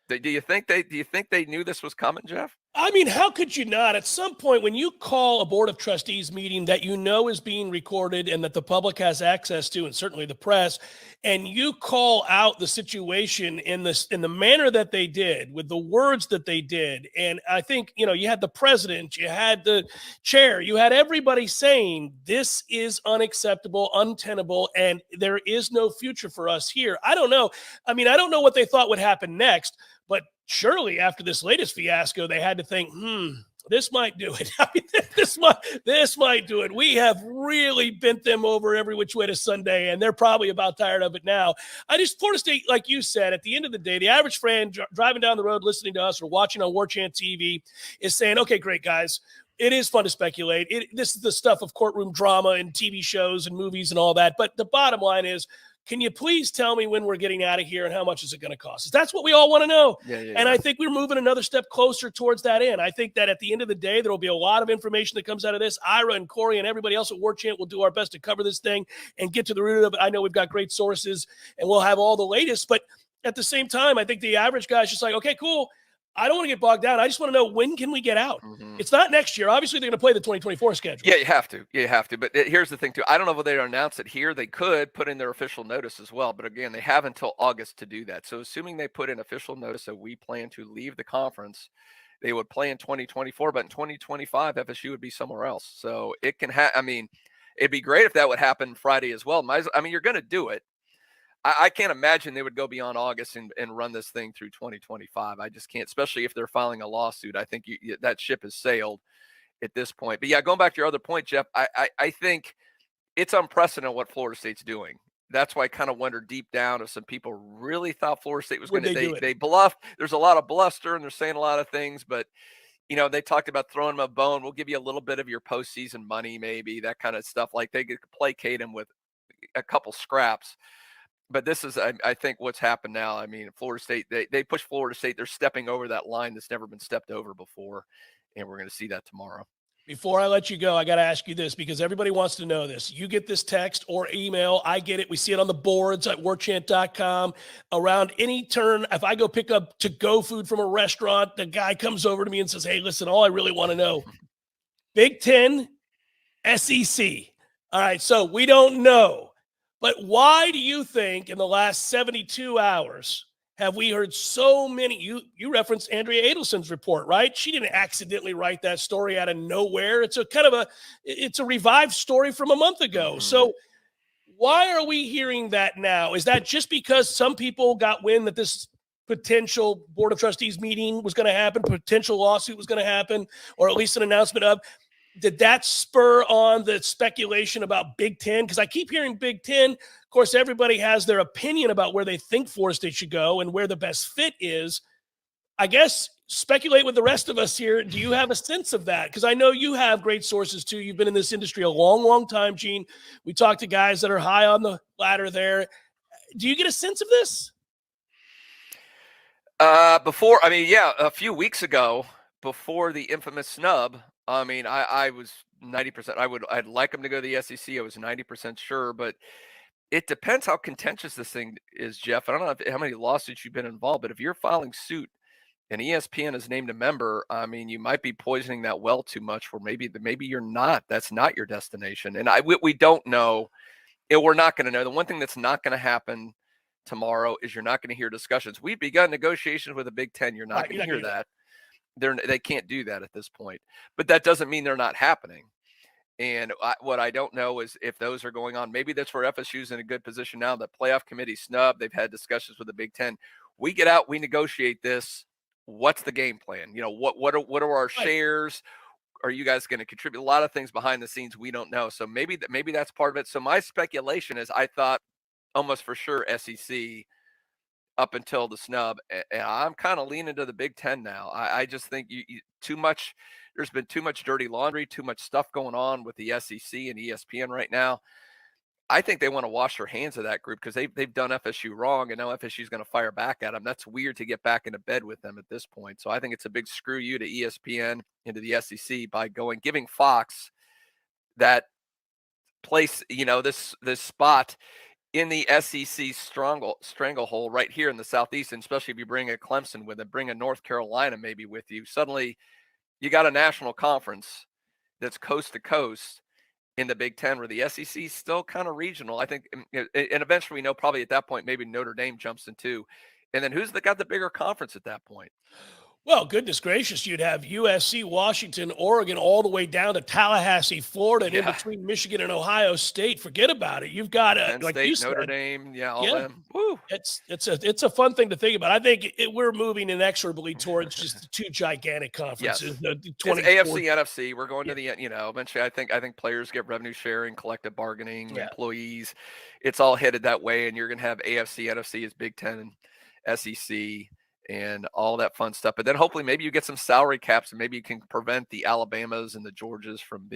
Do you think they knew this was coming, Jeff? I mean, how could you not? At some point, when you call a Board of Trustees meeting that is being recorded and that the public has access to, and certainly the press, and you call out the situation in the manner that they did, with the words that they did, and I think, you had the president, you had the chair, you had everybody saying, this is unacceptable, untenable, and there is no future for us here. I don't know. I mean, I don't know what they thought would happen next, but surely after this latest fiasco, they had to think, this might do it. I mean, this might do it. We have really bent them over every which way to Sunday, and they're probably about tired of it now. Florida State, like you said, at the end of the day, the average fan driving down the road, listening to us or watching on Warchant TV is saying, okay, great, guys. It is fun to speculate. This is the stuff of courtroom drama and TV shows and movies and all that. But the bottom line is, can you please tell me when we're getting out of here and how much is it going to cost us? That's what we all want to know. And I think we're moving another step closer towards that end. I think that at the end of the day, there will be a lot of information that comes out of this. Ira and Corey and everybody else at Warchant will do our best to cover this thing and get to the root of it. I know we've got great sources and we'll have all the latest. But at the same time, I think the average guy is just like, okay, cool. I don't want to get bogged down. I just want to know, when can we get out? Mm-hmm. It's not next year. Obviously, they're going to play the 2024 schedule. Yeah, you have to. Yeah, you have to. But here's the thing, too. I don't know if they announce it here. They could put in their official notice as well. But again, they have until August to do that. So assuming they put in official notice that we plan to leave the conference, they would play in 2024. But in 2025, FSU would be somewhere else. So it can I mean, it'd be great if that would happen Friday as well. I mean, you're going to do it. I can't imagine they would go beyond August and run this thing through 2025. I just can't, especially if they're filing a lawsuit. I think that ship has sailed at this point. But yeah, going back to your other point, Jeff, I think it's unprecedented what Florida State's doing. That's why I kind of wonder deep down if some people really thought Florida State was going to, they bluffed. There's a lot of bluster and they're saying a lot of things, but they talked about throwing them a bone. We'll give you a little bit of your postseason money, maybe that kind of stuff. Like they could placate him with a couple scraps. But this is, I think, what's happened now. I mean, Florida State, they push Florida State. They're stepping over that line that's never been stepped over before, and we're going to see that tomorrow. Before I let you go, I got to ask you this because everybody wants to know this. You get this text or email. I get it. We see it on the boards at warchant.com. Around any turn, if I go pick up to-go food from a restaurant, the guy comes over to me and says, hey, listen, all I really want to know, Big Ten, SEC. All right, so we don't know. But why do you think in the last 72 hours have we heard so many? You referenced Andrea Adelson's report, right? She didn't accidentally write that story out of nowhere. It's a revived story from a month ago. Mm-hmm. So why are we hearing that now? Is that just because some people got wind that this potential Board of Trustees meeting was going to happen, potential lawsuit was going to happen, or at least an announcement of? Did that spur on the speculation about Big Ten? Because I keep hearing Big Ten. Of course, everybody has their opinion about where they think Florida State should go and where the best fit is. I guess speculate with the rest of us here. Do you have a sense of that? Because I know you have great sources, too. You've been in this industry a long, long time, Gene. We talk to guys that are high on the ladder there. Do you get a sense of this? A few weeks ago, before the infamous snub, I was 90%. I'd like them to go to the SEC. I was 90% sure, but it depends how contentious this thing is, Jeff. I don't know how many lawsuits you've been involved, but if you're filing suit and ESPN has named a member, you might be poisoning that well too much. Where maybe you're not. That's not your destination, and we don't know. We're not going to know. The one thing that's not going to happen tomorrow is you're not going to hear discussions. We've begun negotiations with the Big Ten. You're not going to hear that. They can't do that at this point, but that doesn't mean they're not happening. And what I don't know is if those are going on. Maybe that's where FSU's in a good position now. The playoff committee snub. They've had discussions with the Big Ten. We get out, we negotiate this. What's the game plan? What are our shares? Are you guys going to contribute? A lot of things behind the scenes we don't know. So maybe that's part of it. So my speculation is I thought almost for sure SEC up until the snub, and I'm kind of leaning to the Big Ten now. I just think too much. There's been too much dirty laundry, too much stuff going on with the SEC and ESPN right now. I think they want to wash their hands of that group because they've done FSU wrong, and now FSU is going to fire back at them. That's weird to get back into bed with them at this point. So I think it's a big screw you to ESPN and to the SEC by giving Fox that place, this spot in the SEC stranglehold right here in the Southeast, and especially if you bring a Clemson with it, bring a North Carolina maybe with you, suddenly you got a national conference that's coast to coast in the Big Ten, where the SEC is still kind of regional. I think, and eventually we know probably at that point maybe Notre Dame jumps in too. And then who's got the bigger conference at that point? Well, goodness gracious, you'd have USC, Washington, Oregon, all the way down to Tallahassee, Florida, and in between Michigan and Ohio State. Forget about it. You've got Penn like State, you said, Notre Dame, all them. Woo. It's a fun thing to think about. I think we're moving inexorably towards just the two gigantic conferences. Yes. It's AFC, NFC. We're going to the eventually. I think players get revenue sharing, collective bargaining, employees. It's all headed that way, and you're going to have AFC, NFC as Big Ten and SEC. And all that fun stuff. But then hopefully maybe you get some salary caps and maybe you can prevent the Alabamas and the Georgias from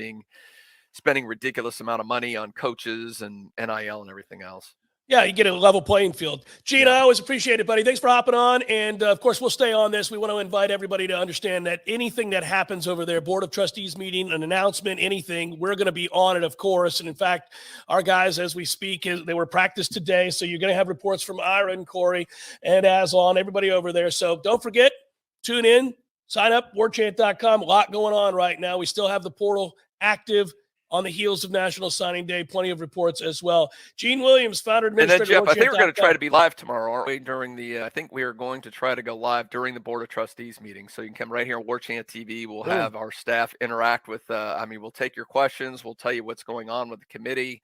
spending ridiculous amount of money on coaches and NIL and everything else. Yeah, you get a level playing field. Gene, I always appreciate it, buddy. Thanks for hopping on. And, of course, we'll stay on this. We want to invite everybody to understand that anything that happens over there, Board of Trustees meeting, an announcement, anything, we're going to be on it, of course. And, in fact, our guys, as we speak, they were practiced today. So you're going to have reports from Ira and Corey and Aslan, everybody over there. So don't forget, tune in, sign up, warchant.com. A lot going on right now. We still have the portal active on the heels of National Signing Day. Plenty of reports as well. Gene Williams, founder administrator. And then, Jeff, I think we're going to try to be live tomorrow, aren't we? During the, I think we are going to try to go live during the Board of Trustees meeting. So you can come right here on Warchant TV. We'll have our staff interact with, we'll take your questions. We'll tell you what's going on with the committee.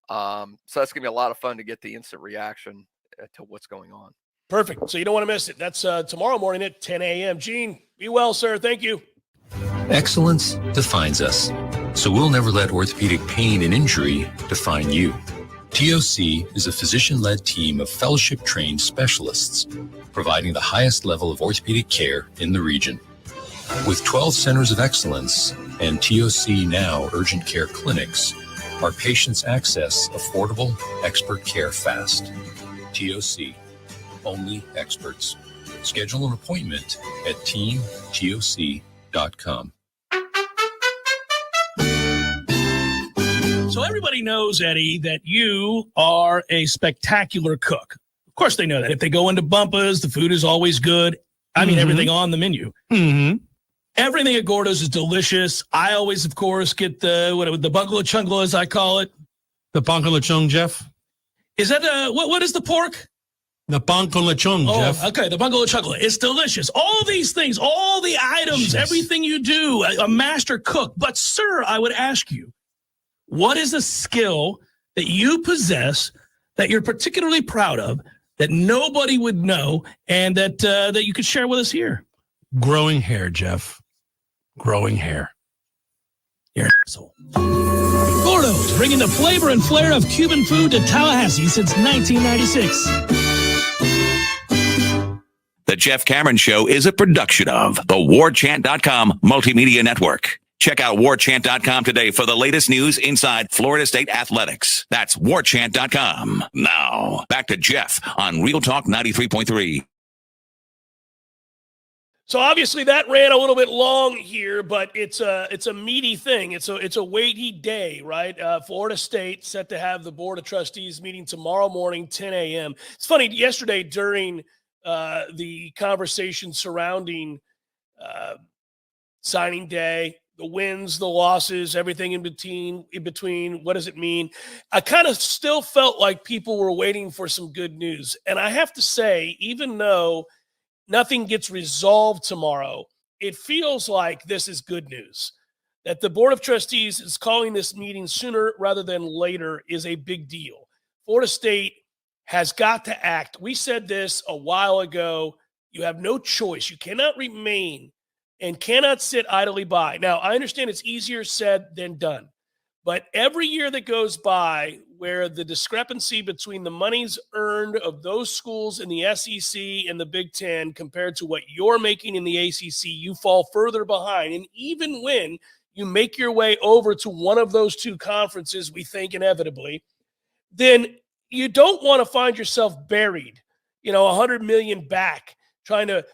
So that's going to be a lot of fun to get the instant reaction to what's going on. Perfect. So you don't want to miss it. That's tomorrow morning at 10 a.m. Gene, be well, sir. Thank you. Excellence defines us, so we'll never let orthopedic pain and injury define you. TOC is a physician-led team of fellowship-trained specialists providing the highest level of orthopedic care in the region. With 12 centers of excellence and TOC Now urgent care clinics, our patients access affordable expert care fast. TOC, only experts. Schedule an appointment at teamtoc.com. So everybody knows, Eddie, that you are a spectacular cook. Of course they know that. If they go into Bumpa's, the food is always good. I mean, everything on the menu. Everything at Gordo's is delicious. I always, of course, get the bungalow chungla, as I call it. The bungalow chung, Jeff? Is that what is the pork? The bungalow chung, Jeff. Okay, the bungalow chungla. It's delicious. All these things, all the items, everything you do, a master cook. But, sir, I would ask you, what is a skill that you possess that you're particularly proud of that nobody would know and that you could share with us here? Growing hair, Jeff. Growing hair. You're an asshole. Gordo's, bringing the flavor and flair of Cuban food to Tallahassee since 1996. The Jeff Cameron Show is a production of the Warchant.com Multimedia Network. Check out warchant.com today for the latest news inside Florida State athletics. That's warchant.com. Now, back to Jeff on Real Talk 93.3. So obviously that ran a little bit long here, but it's a meaty thing. It's a weighty day, right? Florida State set to have the Board of Trustees meeting tomorrow morning, 10 a.m. It's funny, yesterday during the conversation surrounding signing day, the wins, the losses, everything in between, what does it mean? I kind of still felt like people were waiting for some good news. And I have to say, even though nothing gets resolved tomorrow, it feels like this is good news. That the Board of Trustees is calling this meeting sooner rather than later is a big deal. Florida State has got to act. We said this a while ago. You have no choice. You cannot remain and cannot sit idly by. Now, I understand it's easier said than done, but every year that goes by where the discrepancy between the monies earned of those schools in the SEC and the Big Ten compared to what you're making in the ACC, you fall further behind. And even when you make your way over to one of those two conferences, we think inevitably, then you don't want to find yourself buried, $100 million back trying to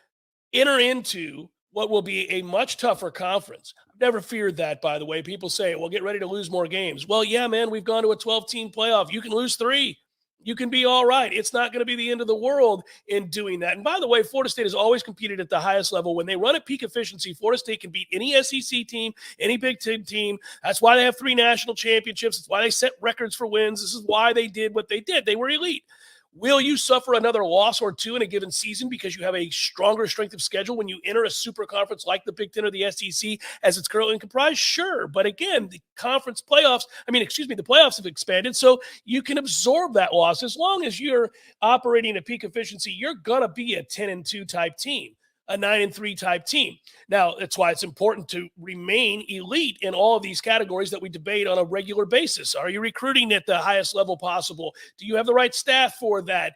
enter into what will be a much tougher conference. I've never feared that, by the way. People say, well, get ready to lose more games. Well, yeah, man, we've gone to a 12-team playoff. You can lose 3. You can be all right. It's not going to be the end of the world in doing that. And by the way, Florida State has always competed at the highest level. When they run at peak efficiency, Florida State can beat any SEC team, any Big Ten team. That's why they have 3 national championships. That's why they set records for wins. This is why they did what they did. They were elite. Will you suffer another loss or 2 in a given season because you have a stronger strength of schedule when you enter a super conference like the Big Ten or the SEC as it's currently comprised? Sure. But again, the playoffs have expanded, so you can absorb that loss. As long as you're operating at peak efficiency, you're going to be a 10-2 type team, a 9-3 type team. Now, that's why it's important to remain elite in all of these categories that we debate on a regular basis. Are you recruiting at the highest level possible? Do you have the right staff for that?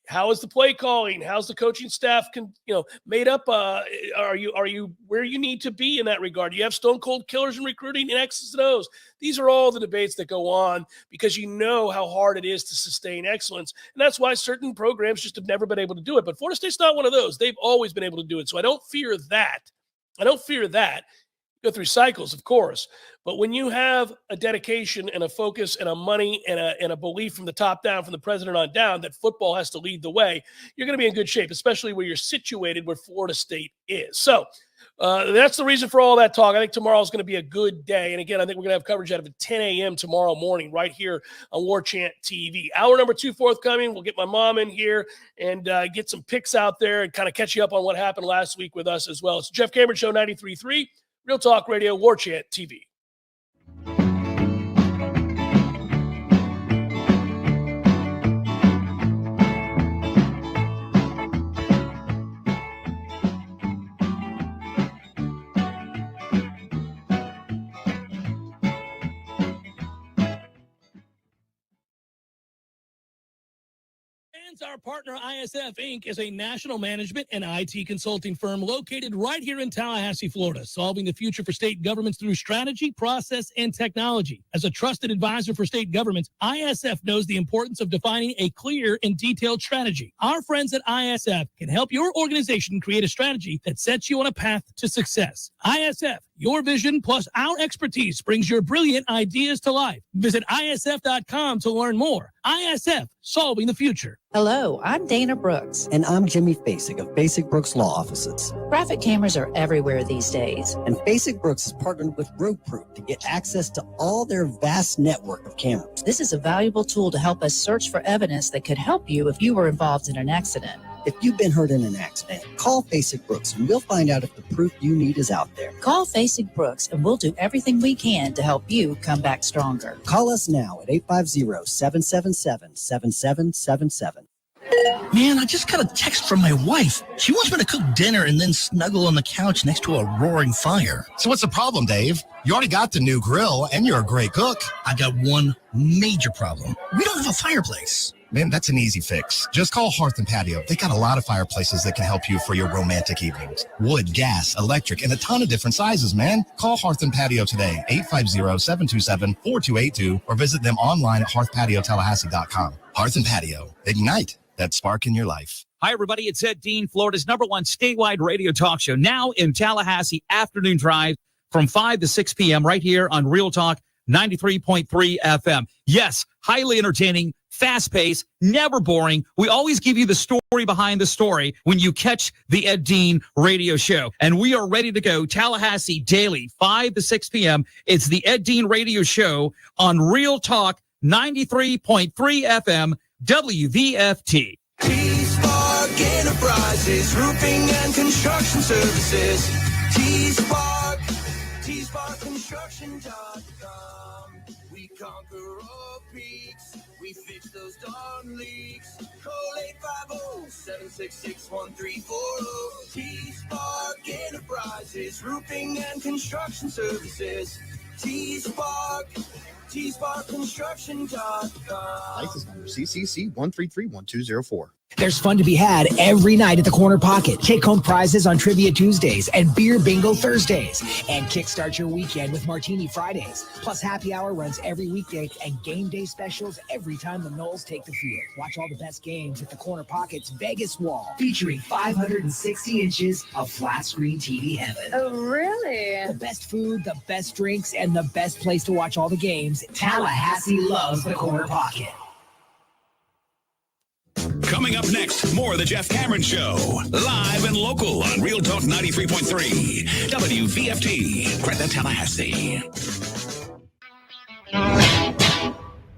How is the play calling? How's the coaching staff made up? Are you where you need to be in that regard? Do you have stone cold killers in recruiting and X's and O's? These are all the debates that go on because you know how hard it is to sustain excellence. And that's why certain programs just have never been able to do it. But Florida State's not one of those. They've always been able to do it. So I don't fear that. go through cycles, of course. But when you have a dedication and a focus and a money and a belief from the top down, from the president on down, that football has to lead the way, you're going to be in good shape, especially where you're situated, where Florida State is. So that's the reason for all that talk. I think tomorrow is going to be a good day. And again, I think we're going to have coverage out of 10 a.m. tomorrow morning right here on Warchant TV. Hour number 2 forthcoming. We'll get my mom in here and get some picks out there and kind of catch you up on what happened last week with us as well. It's the Jeff Cameron Show, 93.3, Real Talk Radio, Warchant TV. Our partner, ISF Inc., is a national management and IT consulting firm located right here in Tallahassee, Florida, solving the future for state governments through strategy, process, and technology. As a trusted advisor for state governments, ISF knows the importance of defining a clear and detailed strategy. Our friends at ISF can help your organization create a strategy that sets you on a path to success. ISF, your vision plus our expertise brings your brilliant ideas to life. Visit ISF.com to learn more. ISF, solving the future. Hello, I'm Dana Brooks. And I'm Jimmy Basic of Basic Brooks Law Offices. Graphic cameras are everywhere these days. And Basic Brooks has partnered with RoadProof to get access to all their vast network of cameras. This is a valuable tool to help us search for evidence that could help you if you were involved in an accident. If you've been hurt in an accident, call Basic Brooks and we'll find out if the proof you need is out there. Call Basic Brooks and we'll do everything we can to help you come back stronger. Call us now at 850-777-7777. Man, I just got a text from my wife. She wants me to cook dinner and then snuggle on the couch next to a roaring fire. So what's the problem, Dave? You already got the new grill and you're a great cook. I got one major problem. We don't have a fireplace. Man, that's an easy fix. Just call Hearth and Patio. They got a lot of fireplaces that can help you for your romantic evenings. Wood, gas, electric, and a ton of different sizes, man. Call Hearth and Patio today, 850-727-4282, or visit them online at hearthpatiotallahassee.com. Hearth and Patio. Ignite that spark in your life. Hi, everybody. It's Ed Dean, Florida's #1 statewide radio talk show, now in Tallahassee afternoon drive from 5 to 6 p.m. right here on Real Talk 93.3 FM. Yes, highly entertaining, fast-paced, never boring. We always give you the story behind the story when you catch the Ed Dean radio show. And we are ready to go. Tallahassee daily, 5 to 6 p.m. It's the Ed Dean radio show on Real Talk 93.3 FM, WVFT. T-Spark Enterprises, roofing and construction services. T-Spark Construction.com. We conquer all peaks. We fix those darn leaks. Call 850-766-1340. T-Spark Enterprises, roofing and construction services. T-Spark Construction.com. License number CCC 1331204. There's fun to be had every night at the Corner Pocket. Take home prizes on Trivia Tuesdays and Beer Bingo Thursdays. And kickstart your weekend with Martini Fridays. Plus happy hour runs every weekday and game day specials every time the Noles take the field. Watch all the best games at the Corner Pocket's Vegas Wall, featuring 560 inches of flat screen TV heaven. Oh, really? The best food, the best drinks, and the best place to watch all the games. Tallahassee loves the Corner Pocket. Coming up next, more of the Jeff Cameron Show. Live and local on Real Talk 93.3. WVFT. Greta, Tallahassee.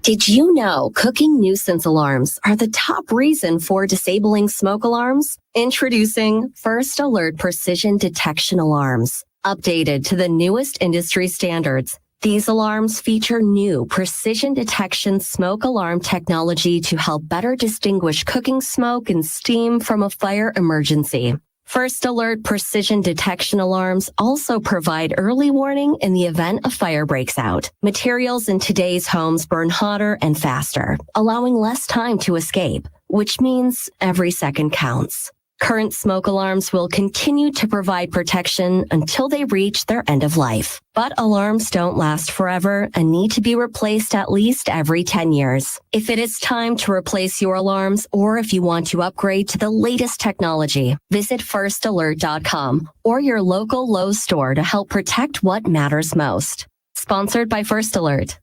Did you know cooking nuisance alarms are the top reason for disabling smoke alarms? Introducing First Alert Precision Detection Alarms. Updated to the newest industry standards. These alarms feature new precision detection smoke alarm technology to help better distinguish cooking smoke and steam from a fire emergency. First Alert Precision Detection Alarms also provide early warning in the event a fire breaks out. Materials in today's homes burn hotter and faster, allowing less time to escape, which means every second counts. Current smoke alarms will continue to provide protection until they reach their end of life. But alarms don't last forever and need to be replaced at least every 10 years. If it is time to replace your alarms or if you want to upgrade to the latest technology, visit firstalert.com or your local Lowe's store to help protect what matters most. Sponsored by First Alert.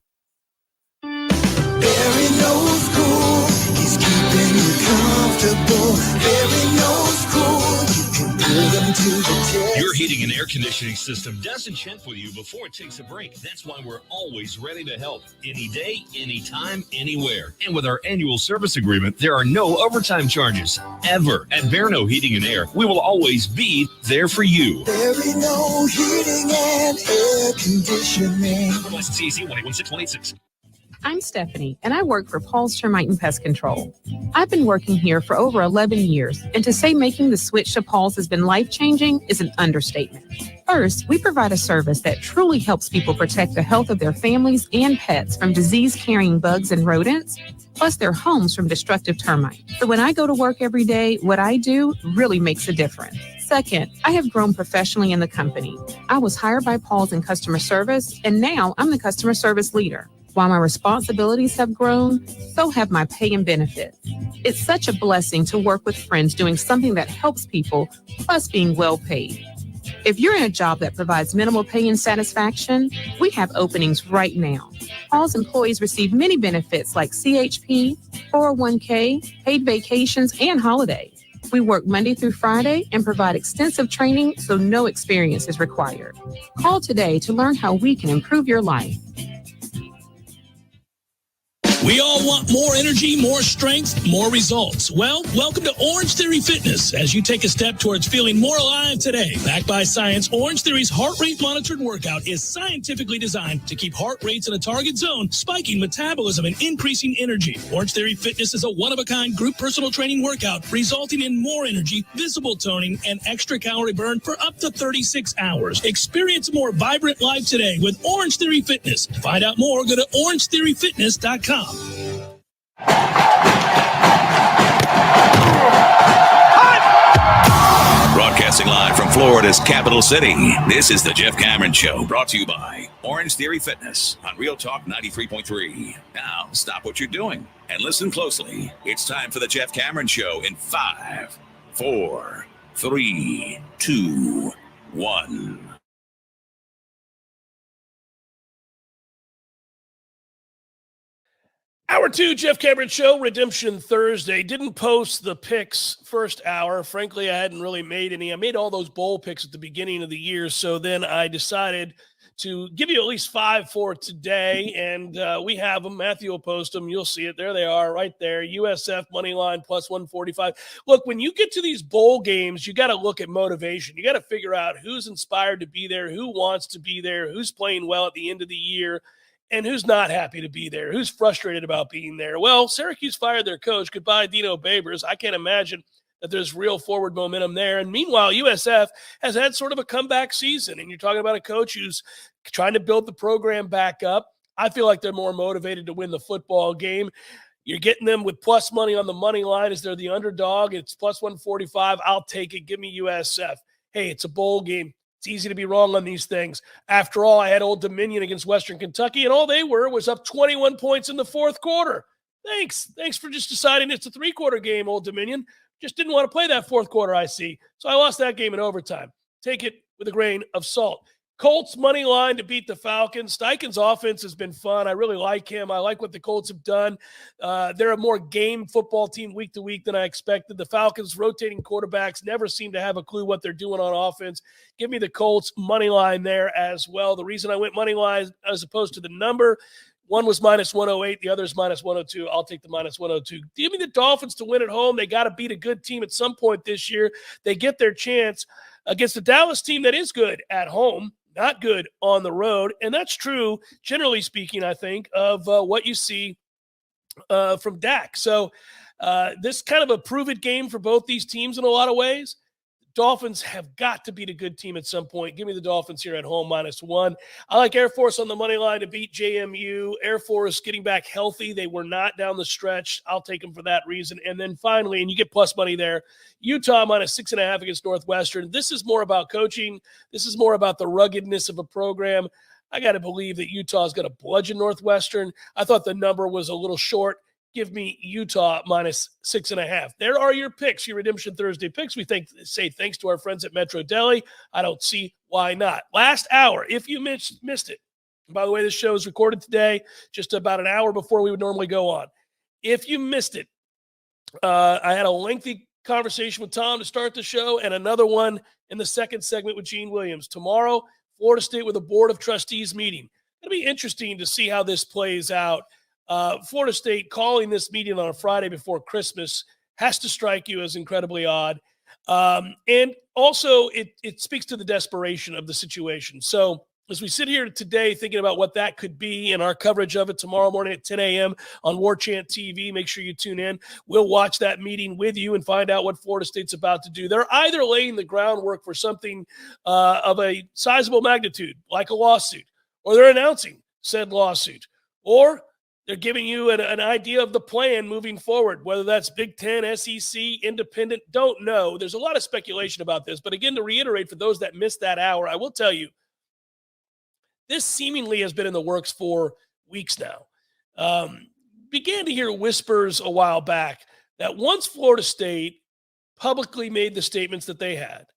Barry knows cool. He's keeping you comfortable. Barry knows cool. You can put him to the test. Your heating and air conditioning system doesn't check with you before it takes a break. That's why we're always ready to help. Any day, anytime, anywhere. And with our annual service agreement, there are no overtime charges. Ever. At Verno Heating and Air, we will always be there for you. Barry knows heating and air conditioning. License CAC 1816186. I'm Stephanie, and I work for Paul's Termite and Pest Control. I've been working here for over 11 years, and to say making the switch to Paul's has been life-changing is an understatement. First, we provide a service that truly helps people protect the health of their families and pets from disease-carrying bugs and rodents, plus their homes from destructive termites. So when I go to work every day, what I do really makes a difference. Second, I have grown professionally in the company. I was hired by Paul's in customer service, and now I'm the customer service leader. While my responsibilities have grown, so have my pay and benefits. It's such a blessing to work with friends doing something that helps people, plus being well paid. If you're in a job that provides minimal pay and satisfaction, we have openings right now. Paul's employees receive many benefits like CHP, 401k, paid vacations, and holidays. We work Monday through Friday and provide extensive training so no experience is required. Call today to learn how we can improve your life. We all want more energy, more strength, more results. Well, welcome to Orange Theory Fitness as you take a step towards feeling more alive today. Backed by science, Orange Theory's heart rate monitored workout is scientifically designed to keep heart rates in a target zone, spiking metabolism and increasing energy. Orange Theory Fitness is a one-of-a-kind group personal training workout resulting in more energy, visible toning, and extra calorie burn for up to 36 hours. Experience a more vibrant life today with Orange Theory Fitness. To find out more, go to orangetheoryfitness.com. Broadcasting live from Florida's capital city, this is the Jeff Cameron Show, brought to you by Orange Theory Fitness on Real Talk 93.3. Now, stop what you're doing and listen closely. It's time for the Jeff Cameron Show in 5, 4, 3, 2, 1. Hour 2, Jeff Cameron Show, Redemption Thursday. Didn't post the picks first hour. Frankly, I hadn't really made any. I made all those bowl picks at the beginning of the year, so then I decided to give you at least 5 for today, and we have them. Matthew will post them. You'll see it. There they are right there. USF money line plus 145. Look, when you get to these bowl games, you got to look at motivation. You got to figure out who's inspired to be there, who wants to be there, who's playing well at the end of the year, and who's not happy to be there, who's frustrated about being there. Well, Syracuse fired their coach. Goodbye, Dino Babers. I can't imagine that there's real forward momentum there. And meanwhile, USF has had sort of a comeback season, and you're talking about a coach who's trying to build the program back up. I feel like they're more motivated to win the football game. You're getting them with plus money on the money line as they're the underdog. It's plus 145. I'll take it. Give me USF. Hey, it's a bowl game. It's easy to be wrong on these things. After all, I had Old Dominion against Western Kentucky, and all they were was up 21 points in the fourth quarter. Thanks for just deciding it's a three-quarter game, Old Dominion. Just didn't want to play that fourth quarter, I see. So I lost that game in overtime. Take it with a grain of salt. Colts money line to beat the Falcons. Steichen's offense has been fun. I really like him. I like what the Colts have done. They're a more game football team week to week than I expected. The Falcons rotating quarterbacks never seem to have a clue what they're doing on offense. Give me the Colts money line there as well. The reason I went money line as opposed to the number, one was minus 108. The other is minus 102. I'll take the minus 102. Give me the Dolphins to win at home. They got to beat a good team at some point this year. They get their chance against the Dallas team that is good at home, not good on the road. And that's true, generally speaking, I think, of what you see from Dak. So this kind of a prove-it game for both these teams in a lot of ways. Dolphins have got to beat a good team at some point. Give me the Dolphins here at home, -1. I like Air Force on the money line to beat JMU. Air Force getting back healthy. They were not down the stretch. I'll take them for that reason. And then finally, and you get plus money there, Utah -6.5 against Northwestern. This is more about coaching. This is more about the ruggedness of a program. I got to believe that Utah is going to bludgeon Northwestern. I thought the number was a little short. Give me Utah -6.5. There are your picks, your Redemption Thursday picks. We say thanks to our friends at Metro Deli. I don't see why not. Last hour, if you missed it. By the way, this show is recorded today, just about an hour before we would normally go on. If you missed it, I had a lengthy conversation with Tom to start the show and another one in the second segment with Gene Williams. Tomorrow, Florida State with a Board of Trustees meeting. It'll be interesting to see how this plays out. Florida State calling this meeting on a Friday before Christmas has to strike you as incredibly odd. And also, it speaks to the desperation of the situation. So as we sit here today thinking about what that could be in our coverage of it tomorrow morning at 10 a.m. on Warchant TV, make sure you tune in. We'll watch that meeting with you and find out what Florida State's about to do. They're either laying the groundwork for something of a sizable magnitude, like a lawsuit, or they're announcing said lawsuit, or they're giving you an idea of the plan moving forward, whether that's Big Ten, SEC, independent, don't know. There's a lot of speculation about this. But again, to reiterate for those that missed that hour, I will tell you, this seemingly has been in the works for weeks now. Began to hear whispers a while back that once Florida State publicly made the statements that they had,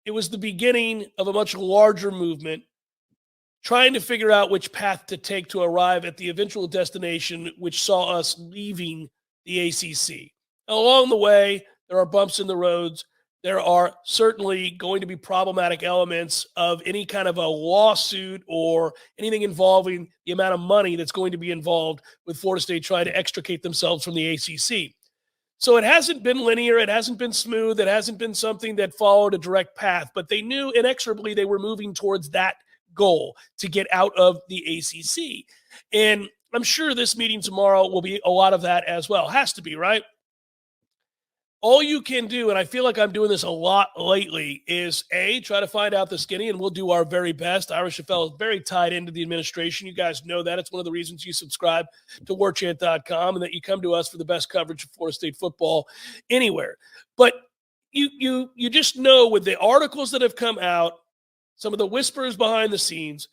it was the beginning of a much larger movement trying to figure out which path to take to arrive at the eventual destination, which saw us leaving the ACC. Along the way, there are bumps in the roads. There are certainly going to be problematic elements of any kind of a lawsuit or anything involving the amount of money that's going to be involved with Florida State trying to extricate themselves from the ACC. So it hasn't been linear. It hasn't been smooth. It hasn't been something that followed a direct path, but they knew inexorably they were moving towards that goal to get out of the ACC. And I'm sure this meeting tomorrow will be a lot of that as well. Has to be, right? All you can do, and I feel like I'm doing this a lot lately, is A, try to find out the skinny, and we'll do our very best. Irish Chappelle is very tied into the administration. You guys know that. It's one of the reasons you subscribe to warchant.com and that you come to us for the best coverage of Florida State football anywhere. But you just know with the articles that have come out, some of the whispers behind the scenes,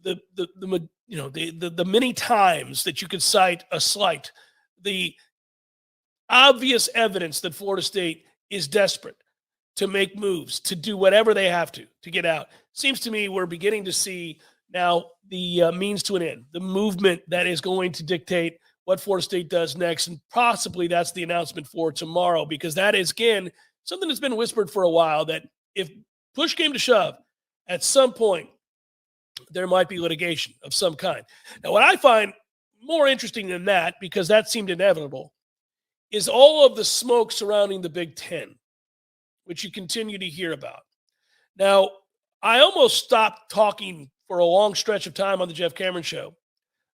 the many times that you could cite a slight, the obvious evidence that Florida State is desperate to make moves, to do whatever they have to get out. Seems to me we're beginning to see now the means to an end, the movement that is going to dictate what Florida State does next, and possibly that's the announcement for tomorrow, because that is, again, something that's been whispered for a while, that if push came to shove, at some point, there might be litigation of some kind. Now, what I find more interesting than that, because that seemed inevitable, is all of the smoke surrounding the Big Ten, which you continue to hear about. Now, I almost stopped talking for a long stretch of time on the Jeff Cameron Show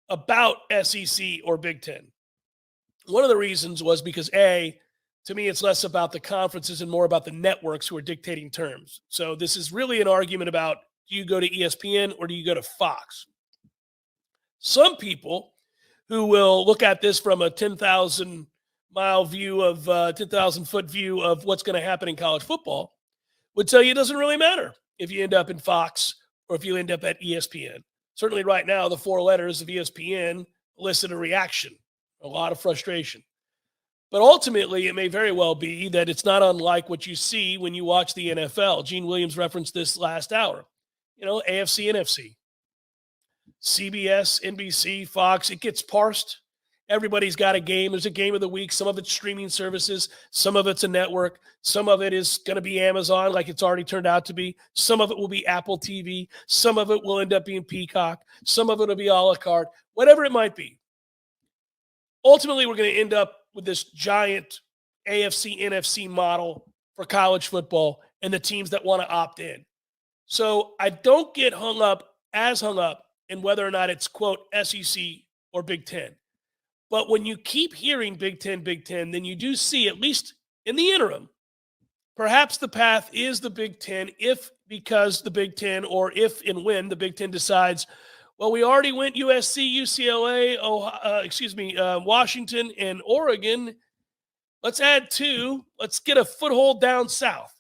about SEC or Big Ten. One of the reasons was because, A, to me, it's less about the conferences and more about the networks who are dictating terms. So this is really an argument about, do you go to ESPN or do you go to Fox? Some people who will look at this from a 10,000-mile view of 10,000-foot view of what's going to happen in college football would tell you it doesn't really matter if you end up in Fox or if you end up at ESPN. Certainly right now, the four letters of ESPN elicit a reaction, a lot of frustration. But ultimately, it may very well be that it's not unlike what you see when you watch the NFL. Gene Williams referenced this last hour. AFC, NFC, CBS, NBC, Fox, it gets parsed. Everybody's got a game. There's a game of the week. Some of it's streaming services. Some of it's a network. Some of it is going to be Amazon, like it's already turned out to be. Some of it will be Apple TV. Some of it will end up being Peacock. Some of it will be a la carte, whatever it might be. Ultimately, we're going to end up with this giant AFC, NFC model for college football and the teams that want to opt in. So I don't get hung up in whether or not it's, quote, SEC or Big Ten. But when you keep hearing Big Ten, then you do see, at least in the interim, perhaps the path is the Big Ten because the Big Ten, or if and when the Big Ten decides, well, we already went USC, UCLA, Washington, and Oregon. Let's add 2. Let's get a foothold down south.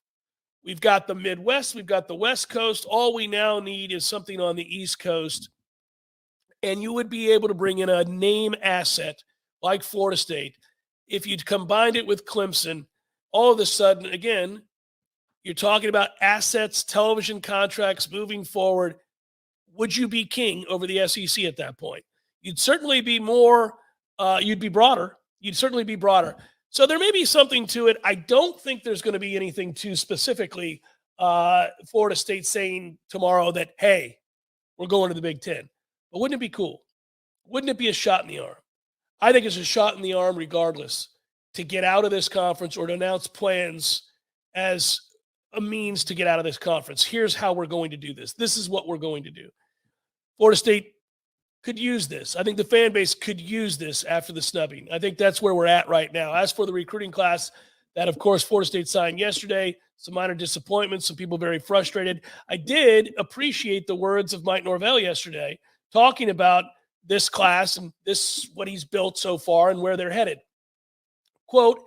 We've got the Midwest. We've got the West Coast. All we now need is something on the East Coast. And you would be able to bring in a name asset like Florida State. If you'd combined it with Clemson, all of a sudden, again, you're talking about assets, television contracts moving forward. Would you be king over the SEC at that point? You'd certainly be more, you'd be broader. You'd certainly be broader. So there may be something to it. I don't think there's going to be anything too specifically Florida State saying tomorrow that, hey, we're going to the Big Ten. But wouldn't it be cool? Wouldn't it be a shot in the arm? I think it's a shot in the arm regardless to get out of this conference or to announce plans as a means to get out of this conference. Here's how we're going to do this. This is what we're going to do. Florida State could use this. I think the fan base could use this after the snubbing. I think that's where we're at right now. As for the recruiting class that, of course, Florida State signed yesterday, some minor disappointments, some people very frustrated. I did appreciate the words of Mike Norvell yesterday talking about this class and this, what he's built so far and where they're headed. Quote,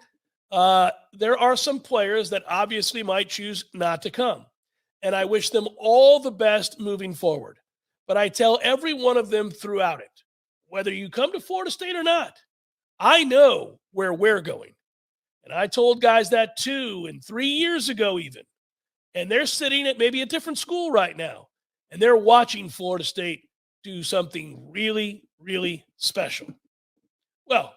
there are some players that obviously might choose not to come, and I wish them all the best moving forward. But I tell every one of them throughout it, whether you come to Florida State or not, I know where we're going. And I told guys that 2 and 3 years ago even. And they're sitting at maybe a different school right now, and they're watching Florida State do something really, really special. Well,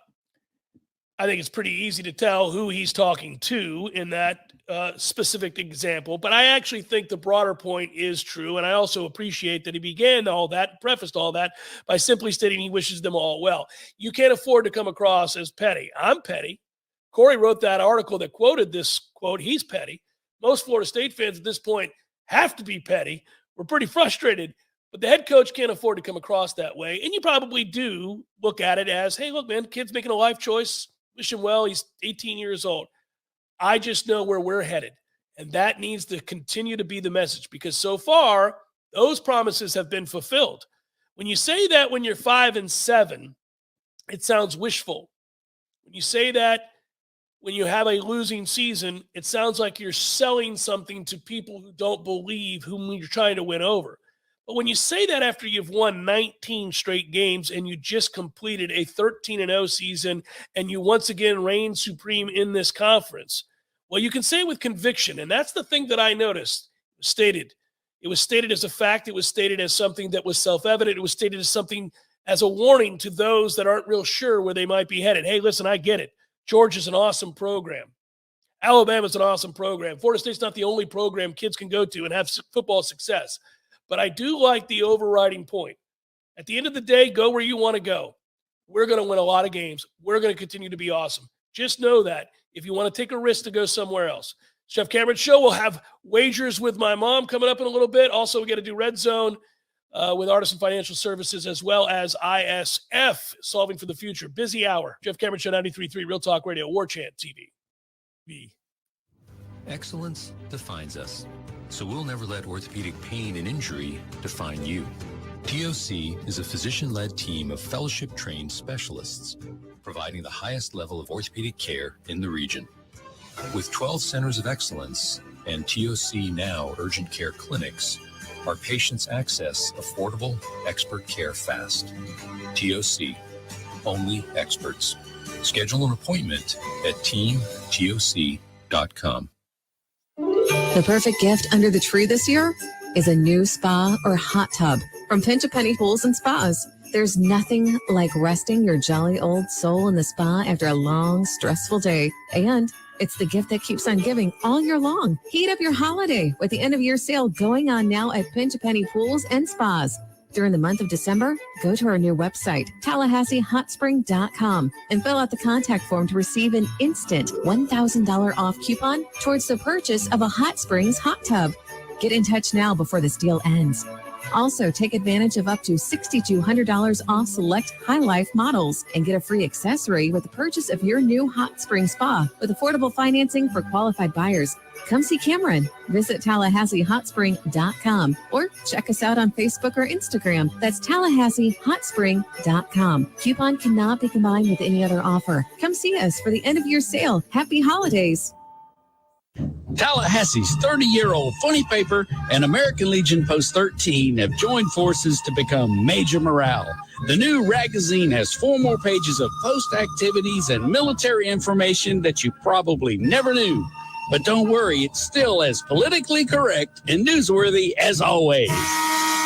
I think it's pretty easy to tell who he's talking to in that specific example, but I actually think the broader point is true, and I also appreciate that he began all that, prefaced all that, by simply stating he wishes them all well. You can't afford to come across as petty. I'm petty. Corey wrote that article that quoted this quote. He's petty. Most Florida State fans at this point have to be petty. We're pretty frustrated. But the head coach can't afford to come across that way. And you probably do look at it as, hey, look, man, kid's making a life choice. Wish him well. He's 18 years old. I just know where we're headed. And that needs to continue to be the message, because so far, those promises have been fulfilled. When you say that when you're 5-7, it sounds wishful. When you say that when you have a losing season, it sounds like you're selling something to people who don't believe, whom you're trying to win over. But when you say that after you've won 19 straight games and you just completed a 13-0 season and you once again reign supreme in this conference, well, you can say it with conviction. And that's the thing that I noticed stated. It was stated as a fact. It was stated as something that was self-evident. It was stated as something as a warning to those that aren't real sure where they might be headed. Hey, listen, I get it. Georgia's an awesome program. Alabama's an awesome program. Florida State's not the only program kids can go to and have football success. But I do like the overriding point. At the end of the day, go where you want to go. We're going to win a lot of games. We're going to continue to be awesome. Just know that if you want to take a risk to go somewhere else. Chef Cameron Show will have wagers with my mom coming up in a little bit. Also, we got to do Red Zone with Artisan Financial Services, as well as ISF, Solving for the Future. Busy hour. Jeff Cameron Show, 93.3 Real Talk Radio, Warchant TV. Excellence defines us, so we'll never let orthopedic pain and injury define you. TOC is a physician-led team of fellowship-trained specialists providing the highest level of orthopedic care in the region. With 12 centers of excellence and TOC Now urgent care clinics, our patients access affordable expert care fast. TOC, only experts. Schedule an appointment at teamtoc.com. The perfect gift under the tree this year is a new spa or hot tub from Pinch a Penny Pools and Spas. There's nothing like resting your jolly old soul in the spa after a long, stressful day. And it's the gift that keeps on giving all year long. Heat up your holiday with the end-of-year sale going on now at Pinch a Penny Pools and Spas. During the month of December, go to our new website, TallahasseeHotSpring.com, and fill out the contact form to receive an instant $1,000 off coupon towards the purchase of a Hot Springs hot tub. Get in touch now before this deal ends. Also, take advantage of up to $6,200 off select High Life models and get a free accessory with the purchase of your new hot spring spa with affordable financing for qualified buyers. Come see Cameron. Visit TallahasseeHotSpring.com or check us out on Facebook or Instagram. That's TallahasseeHotSpring.com. Coupon cannot be combined with any other offer. Come see us for the end of year sale. Happy holidays. Tallahassee's 30-year-old funny paper and American Legion Post 13 have joined forces to become Major Morale. The new magazine has 4 more pages of post activities and military information that you probably never knew. But don't worry, it's still as politically correct and newsworthy as always.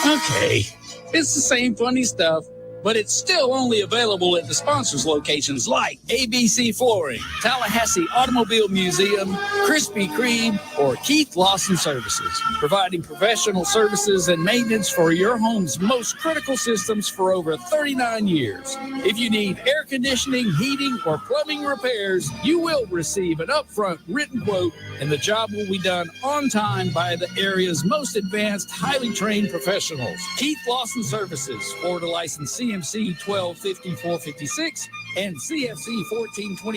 Okay, it's the same funny stuff, but it's still only available at the sponsors' locations like ABC Flooring, Tallahassee Automobile Museum, Krispy Kreme, or Keith Lawson Services, providing professional services and maintenance for your home's most critical systems for over 39 years. If you need air conditioning, heating, or plumbing repairs, you will receive an upfront written quote, and the job will be done on time by the area's most advanced, highly trained professionals. Keith Lawson Services, Florida license CMC 1250-456 and CFC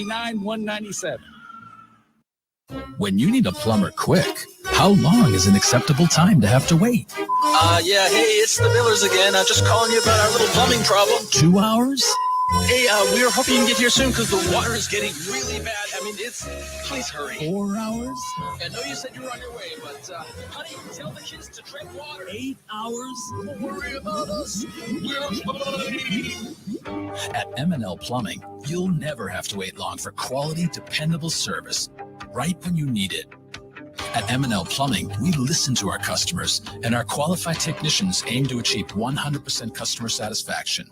1429-197. When you need a plumber quick, how long is an acceptable time to have to wait? Yeah, hey, it's the Millers again. Just calling you about our little plumbing problem. 2 hours? Hey, we were hoping you can get here soon because the water is getting really bad. I mean, please hurry. 4 hours? I know you said you were on your way, but, honey, tell the kids to tread water. 8 hours? Don't worry about us. We're fine. At M&L Plumbing, you'll never have to wait long for quality, dependable service, right when you need it. At M&L Plumbing, we listen to our customers, and our qualified technicians aim to achieve 100% customer satisfaction.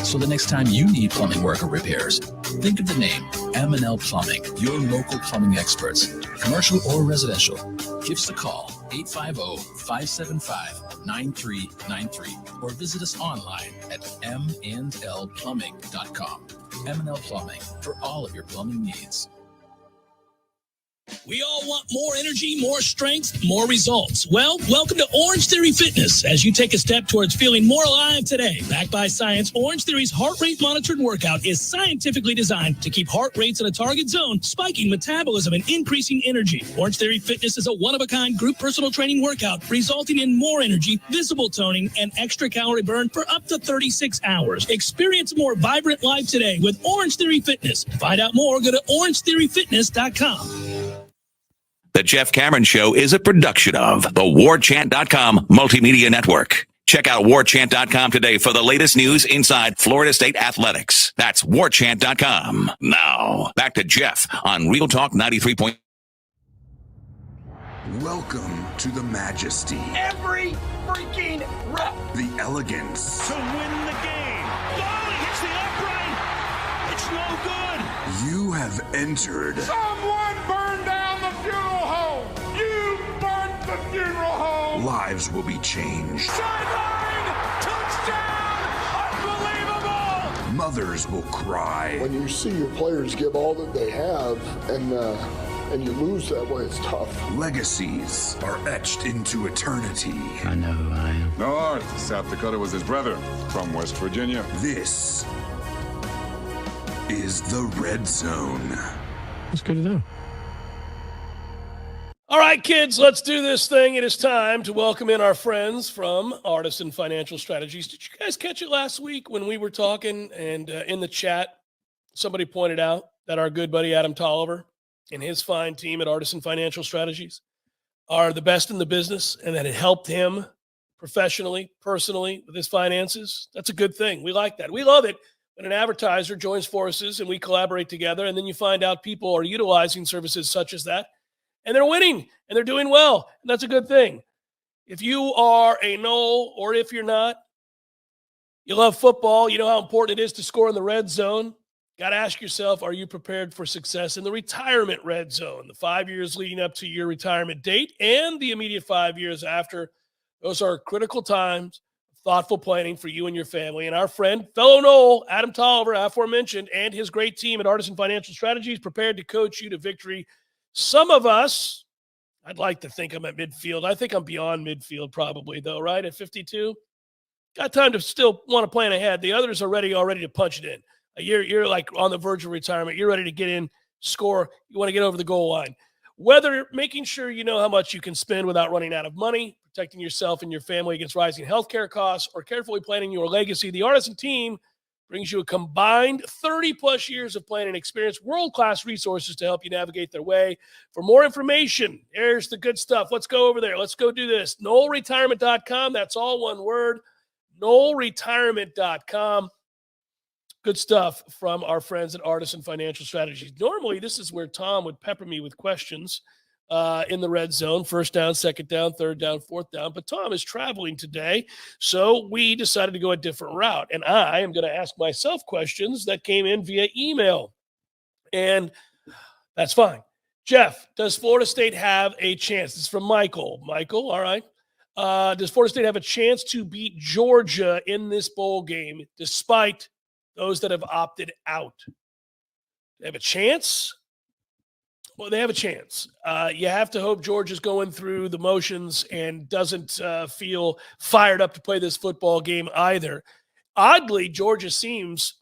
So the next time you need plumbing work or repairs, think of the name M&L Plumbing, your local plumbing experts, commercial or residential. Give us a call, 850-575-9393, or visit us online at mndlplumbing.com. M&L Plumbing, for all of your plumbing needs. We all want more energy, more strength, more results. Well, welcome to Orange Theory Fitness as you take a step towards feeling more alive today. Backed by science, Orange Theory's heart rate monitored workout is scientifically designed to keep heart rates in a target zone, spiking metabolism and increasing energy. Orange Theory Fitness is a one-of-a-kind group personal training workout resulting in more energy, visible toning, and extra calorie burn for up to 36 hours. Experience a more vibrant life today with Orange Theory Fitness. To find out more, go to orangetheoryfitness.com. The Jeff Cameron Show is a production of the Warchant.com Multimedia Network. Check out Warchant.com today for the latest news inside Florida State athletics. That's Warchant.com. Now, back to Jeff on Real Talk 93. Welcome to the majesty. Every freaking rep. The elegance. To win the game. Oh, it hits the upright. It's no good. You have entered. Someone burn down the funeral home! You burnt the funeral home! Lives will be changed. Sideline! Touchdown! Unbelievable! Mothers will cry. When you see your players give all that they have and you lose that way, it's tough. Legacies are etched into eternity. I know who I am. North, South Dakota was his brother from West Virginia. This is the Red Zone. That's good to know. All right, kids, let's do this thing. It is time to welcome in our friends from Artisan Financial Strategies. Did you guys catch it last week when we were talking and in the chat, somebody pointed out that our good buddy Adam Tolliver and his fine team at Artisan Financial Strategies are the best in the business and that it helped him professionally, personally with his finances? That's a good thing. We like that. We love it when an advertiser joins forces and we collaborate together, and then you find out people are utilizing services such as that, and they're winning, and they're doing well, and that's a good thing. If you are a Nole, or if you're not, you love football, you know how important it is to score in the red zone. Got to ask yourself, are you prepared for success in the retirement red zone? The 5 years leading up to your retirement date and the immediate 5 years after, those are critical times. Thoughtful planning for you and your family. And our friend, fellow Nole, Adam Tolliver, aforementioned, and his great team at Artisan Financial Strategies prepared to coach you to victory. Some of us, I'd like to think I'm at midfield. I think I'm beyond midfield probably, though, right? At 52. Got time to still want to plan ahead. The others are already to punch it in. You're like on the verge of retirement. You're ready to get in, score. You want to get over the goal line. Whether making sure you know how much you can spend without running out of money, protecting yourself and your family against rising healthcare costs, or carefully planning your legacy, the Artisan team brings you a combined 30-plus years of planning experience, world-class resources to help you navigate their way. For more information, there's the good stuff. Let's go over there. Let's go do this. KnollRetirement.com. That's all one word. KnollRetirement.com. Good stuff from our friends at Artisan Financial Strategies. Normally, this is where Tom would pepper me with questions in the red zone, first down, second down, third down, fourth down. But Tom is traveling today, so we decided to go a different route. And I am going to ask myself questions that came in via email. And that's fine. Jeff, does Florida State have a chance? This is from Michael. Michael, all right. Does Florida State have a chance to beat Georgia in this bowl game, despite those that have opted out? They have a chance? Well, they have a chance. You have to hope Georgia's going through the motions and doesn't feel fired up to play this football game either. Oddly, Georgia seems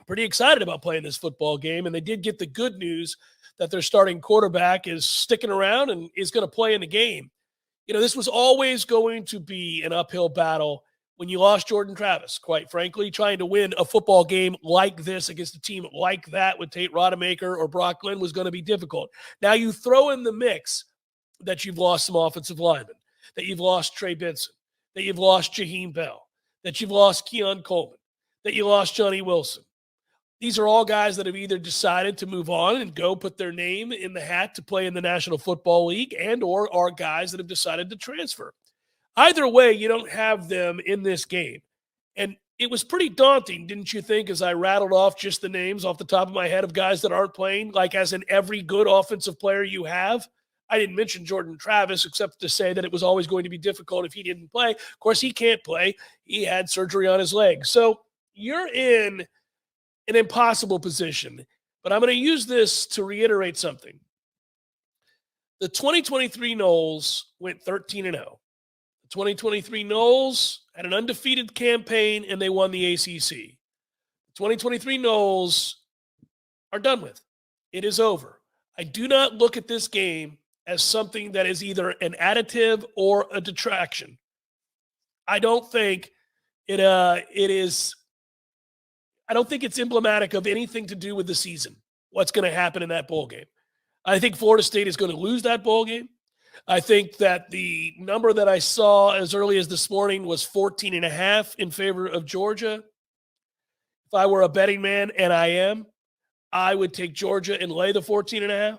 pretty excited about playing this football game, and they did get the good news that their starting quarterback is sticking around and is going to play in the game. You know, this was always going to be an uphill battle when you lost Jordan Travis, quite frankly. Trying to win a football game like this against a team like that with Tate Rodemaker or Brock Glenn was going to be difficult. Now you throw in the mix that you've lost some offensive linemen, that you've lost Trey Benson, that you've lost Jaheim Bell, that you've lost Keon Coleman, that you lost Johnny Wilson. These are all guys that have either decided to move on and go put their name in the hat to play in the National Football League, and or are guys that have decided to transfer. Either way, you don't have them in this game. And it was pretty daunting, didn't you think, as I rattled off just the names off the top of my head of guys that aren't playing, like as in every good offensive player you have? I didn't mention Jordan Travis, except to say that it was always going to be difficult if he didn't play. Of course, he can't play. He had surgery on his leg. So you're in an impossible position. But I'm going to use this to reiterate something. The 2023 Noles went 13-0. The 2023 Noles had an undefeated campaign, and they won the ACC. The 2023 Noles are done with. It is over. I do not look at this game as something that is either an additive or a detraction. I don't think it is. I don't think it's emblematic of anything to do with the season, what's going to happen in that bowl game. I think Florida State is going to lose that bowl game. I think that the number that I saw as early as this morning was 14.5 in favor of Georgia. If I were a betting man, and I am, I would take Georgia and lay the 14.5.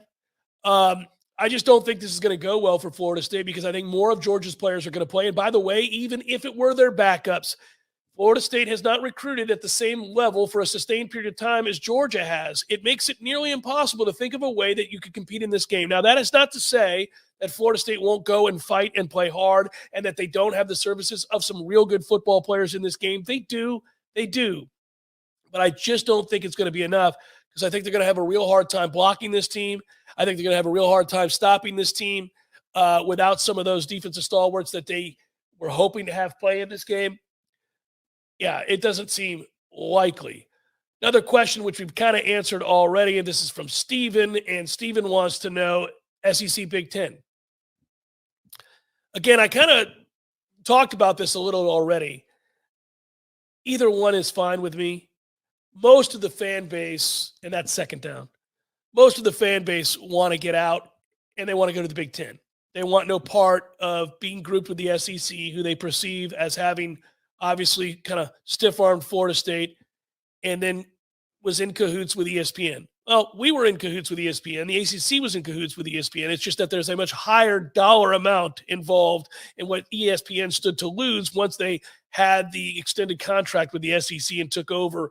I just don't think this is going to go well for Florida State because I think more of Georgia's players are going to play. And by the way, even if it were their backups, Florida State has not recruited at the same level for a sustained period of time as Georgia has. It makes it nearly impossible to think of a way that you could compete in this game. Now, that is not to say that Florida State won't go and fight and play hard and that they don't have the services of some real good football players in this game. They do. They do. But I just don't think it's going to be enough because I think they're going to have a real hard time blocking this team. I think they're going to have a real hard time stopping this team without some of those defensive stalwarts that they were hoping to have play in this game. Yeah, it doesn't seem likely. Another question, which we've kind of answered already, and this is from Steven, and Steven wants to know SEC Big Ten. Again, I kind of talked about this a little already. Either one is fine with me. Most of the fan base, and that's second down, most of the fan base want to get out, and they want to go to the Big Ten. They want no part of being grouped with the SEC, who they perceive as having obviously kind of stiff-armed Florida State, and then was in cahoots with ESPN. Well, we were in cahoots with ESPN. The ACC was in cahoots with ESPN. It's just that there's a much higher dollar amount involved in what ESPN stood to lose once they had the extended contract with the SEC and took over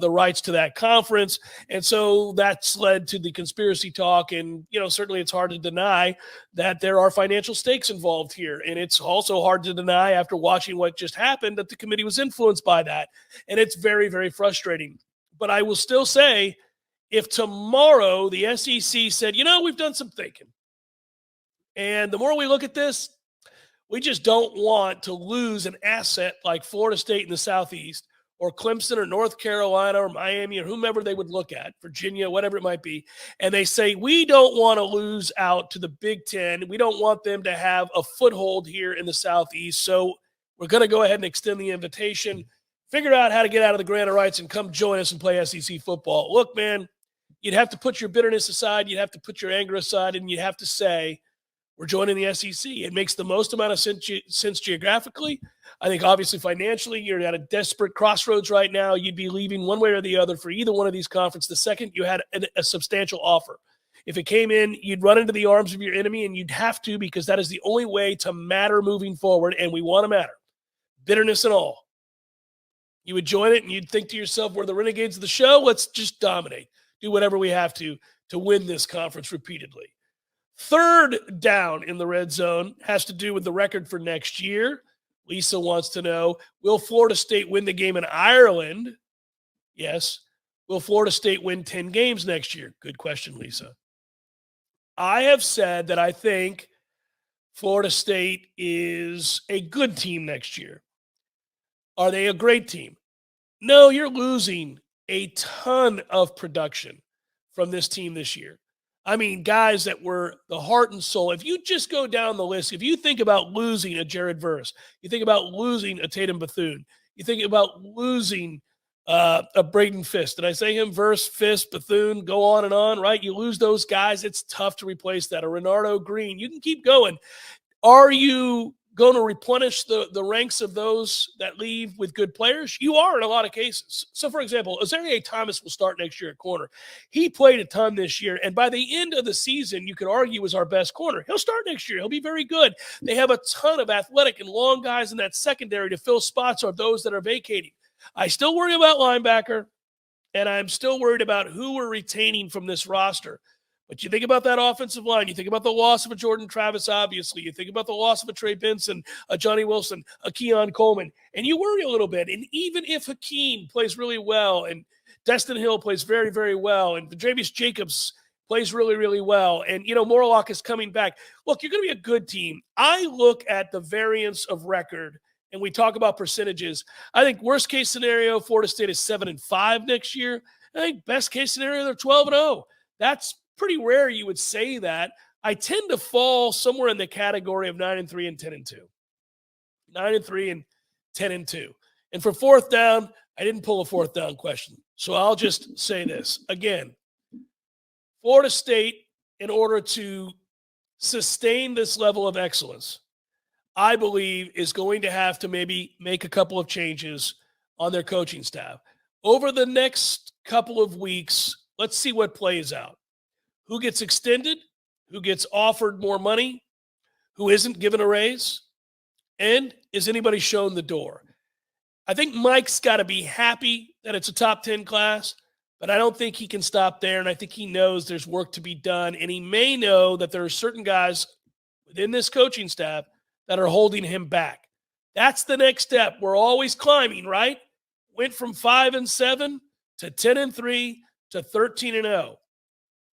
the rights to that conference. And so that's led to the conspiracy talk. And, you know, certainly it's hard to deny that there are financial stakes involved here. And it's also hard to deny after watching what just happened that the committee was influenced by that. And it's very, very frustrating. But I will still say, if tomorrow the SEC said, you know, we've done some thinking And the more we look at this, we just don't want to lose an asset like Florida State in the Southeast, or Clemson or North Carolina or Miami or whomever they would look at, Virginia, whatever it might be. And they say, we don't want to lose out to the Big Ten. We don't want them to have a foothold here in the Southeast. So we're going to go ahead and extend the invitation, figure out how to get out of the grant of rights and come join us and play SEC football. Look, man, you'd have to put your bitterness aside. You'd have to put your anger aside, and you'd have to say, we're joining the SEC. It makes the most amount of sense geographically. I think obviously financially, you're at a desperate crossroads right now. You'd be leaving one way or the other for either one of these conferences the second you had a substantial offer. If it came in, you'd run into the arms of your enemy, and you'd have to, because that is the only way to matter moving forward, and we want to matter. Bitterness and all. You would join it, and you'd think to yourself, we're the renegades of the show. Let's just dominate. Do whatever we have to win this conference repeatedly. Third down in the red zone has to do with the record for next year. Lisa wants to know, will Florida State win the game in Ireland? Yes. Will Florida State win 10 games next year? Good question, Lisa. I have said that I think Florida State is a good team next year. Are they a great team? No, you're losing a ton of production from this team this year. I mean, guys that were the heart and soul. If you just go down the list, if you think about losing a Jared Verse, you think about losing a Tatum Bethune, you think about losing a Braden Fisk. Did I say him? Verse, Fisk, Bethune, go on, right? You lose those guys, it's tough to replace that. A Renardo Green, you can keep going. Are you going to replenish the ranks of those that leave with good players? You are in a lot of cases. So, for example, Azareye'h Thomas will start next year at corner. He played a ton this year, and by the end of the season, you could argue was our best corner. He'll start next year. He'll be very good. They have a ton of athletic and long guys in that secondary to fill spots of those that are vacating. I still worry about linebacker, and I'm still worried about who we're retaining from this roster. But you think about that offensive line. You think about the loss of a Jordan Travis, obviously. You think about the loss of a Trey Benson, a Johnny Wilson, a Keon Coleman, and you worry a little bit. And even if Hakeem plays really well and Destin Hill plays very, very well and Javius Jacobs plays really, really well and, Morlock is coming back, look, you're going to be a good team. I look at the variance of record, and we talk about percentages. I think worst-case scenario, Florida State is 7-5 next year. I think best-case scenario, they're 12-0. That's pretty rare you would say that. I tend to fall somewhere in the category of 9-3 and 10-2. 9-3 and 10-2. And for fourth down, I didn't pull a fourth down question. So I'll just say this. Again, Florida State, in order to sustain this level of excellence, I believe is going to have to maybe make a couple of changes on their coaching staff. Over the next couple of weeks, let's see what plays out. Who gets extended, who gets offered more money, who isn't given a raise, and is anybody shown the door? I think Mike's got to be happy that it's a top 10 class, but I don't think he can stop there, and I think he knows there's work to be done, and he may know that there are certain guys within this coaching staff that are holding him back. That's the next step. We're always climbing, right? Went from 5-7 to 10-3 to 13-0.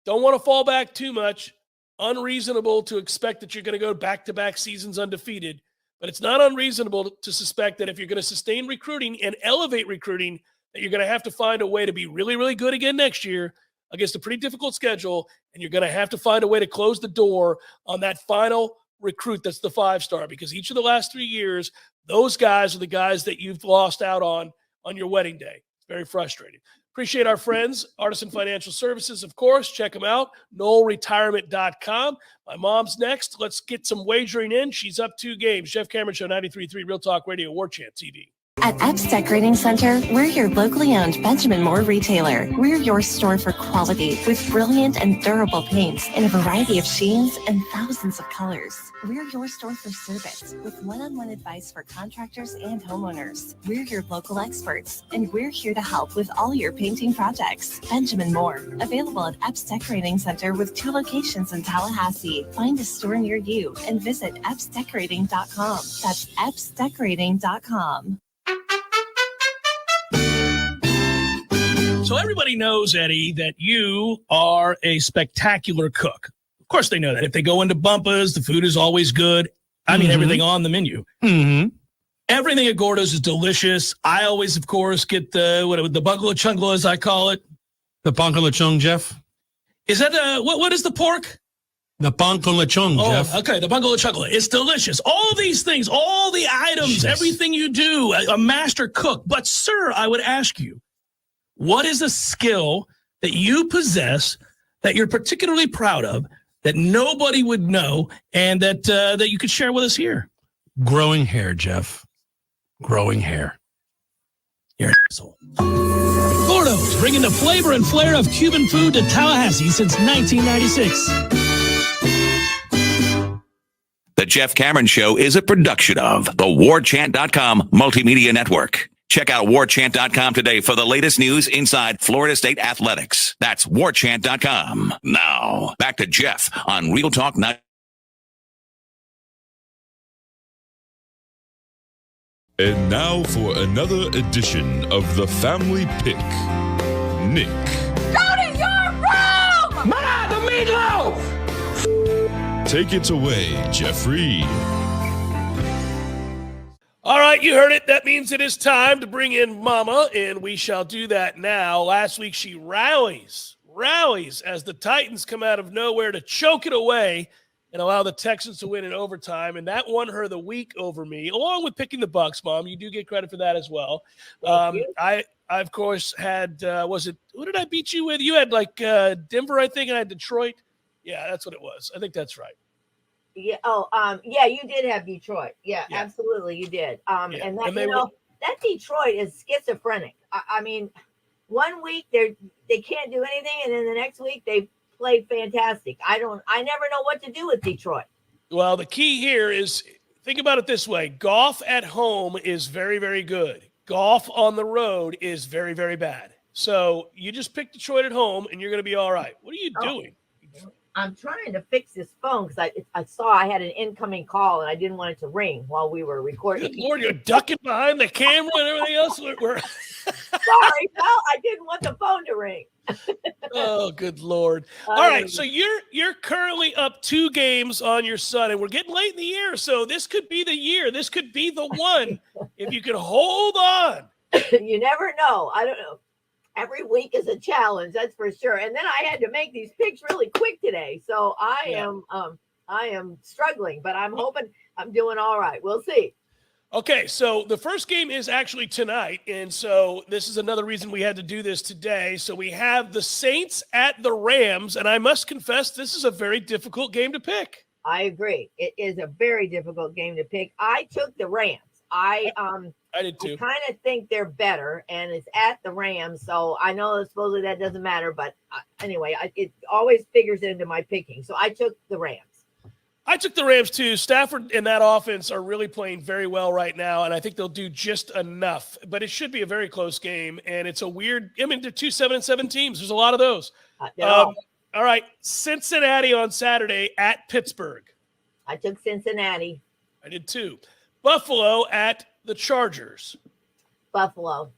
Don't want to fall back too much. Unreasonable to expect that you're going to go back-to-back seasons undefeated. But it's not unreasonable to suspect that if you're going to sustain recruiting and elevate recruiting, that you're going to have to find a way to be really, really good again next year against a pretty difficult schedule. And you're going to have to find a way to close the door on that final recruit that's the 5-star. Because each of the last 3 years, those guys are the guys that you've lost out on your wedding day. It's very frustrating. Appreciate our friends, Artisan Financial Services, of course. Check them out, NoelRetirement.com. My mom's next. Let's get some wagering in. She's up 2 games. Jeff Cameron Show, 93.3 Real Talk Radio, Warchant TV. At Epps Decorating Center, we're your locally owned Benjamin Moore retailer. We're your store for quality with brilliant and durable paints in a variety of sheens and thousands of colors. We're your store for service with one-on-one advice for contractors and homeowners. We're your local experts, and we're here to help with all your painting projects. Benjamin Moore, available at Epps Decorating Center with 2 locations in Tallahassee. Find a store near you and visit EppsDecorating.com. That's EppsDecorating.com. So everybody knows, Eddie, that you are a spectacular cook. Of course they know that. If they go into Bumpa's, the food is always good. I mean, everything on the menu. Mm-hmm. Everything at Gordo's is delicious. I always, of course, get the Bungalow Chungla, as I call it. The Pong con lechon, Jeff. Is that what is the pork? The Pong con lechon, Jeff. Okay, the Bungalow Chungla. It's delicious. All these things, all the items, everything you do, a master cook. But, sir, I would ask you, what is a skill that you possess that you're particularly proud of that nobody would know and that you could share with us here? Growing hair, Jeff. Growing hair. You're an asshole. Gordo's, bringing the flavor and flair of Cuban food to Tallahassee since 1996. The Jeff Cameron Show is a production of the Warchant.com Multimedia Network. Check out Warchant.com today for the latest news inside Florida State athletics. That's Warchant.com. Now, back to Jeff on Real Talk Night. And now for another edition of the Family Pick. Nick. Go to your room! Ma, the meatloaf! Take it away, Jeffrey. All right, you heard it. That means it is time to bring in Mama, and we shall do that now. Last week she rallies as the Titans come out of nowhere to choke it away and allow the Texans to win in overtime, and that won her the week over me, along with picking the Bucks, Mom. You do get credit for that as well. I of course, had, who did I beat you with? You had, Denver, I think, and I had Detroit. Yeah, that's what it was. I think that's right. Yeah. Yeah, you did have Detroit. Yeah. Absolutely, you did. And that, that Detroit is schizophrenic. I mean, 1 week they can't do anything, and then the next week they played fantastic. I never know what to do with Detroit. Well, the key here is, think about it this way. Golf at home is very, very good. Golf on the road is very, very bad. So you just pick Detroit at home, and you're going to be all right. What are you doing? I'm trying to fix this phone because I saw I had an incoming call, and I didn't want it to ring while we were recording. Good Lord, you're ducking behind the camera and everything else. Sorry, pal. I didn't want the phone to ring. Oh, good Lord. All right, so you're currently up 2 games on your son, and we're getting late in the year, so this could be the year. This could be the one. If you could hold on. You never know. I don't know. Every week is a challenge, that's for sure. And then I had to make these picks really quick today, so I am struggling, but I'm hoping I'm doing all right. We'll see. Okay, so the first game is actually tonight, and so this is another reason we had to do this today. So we have the Saints at the Rams, and I must confess this is a very difficult game to pick. I agree. It is a very difficult game to pick. I took the Rams. I did too. I kind of think they're better, and it's at the Rams, so I know that supposedly that doesn't matter, but anyway, it always figures into my picking. So I took the Rams. I took the Rams too. Stafford and that offense are really playing very well right now, and I think they'll do just enough. But it should be a very close game, and it's a weird – I mean, they're 2 7-7 teams. There's a lot of those. All right, Cincinnati on Saturday at Pittsburgh. I took Cincinnati. I did too. Buffalo at the Chargers. Buffalo.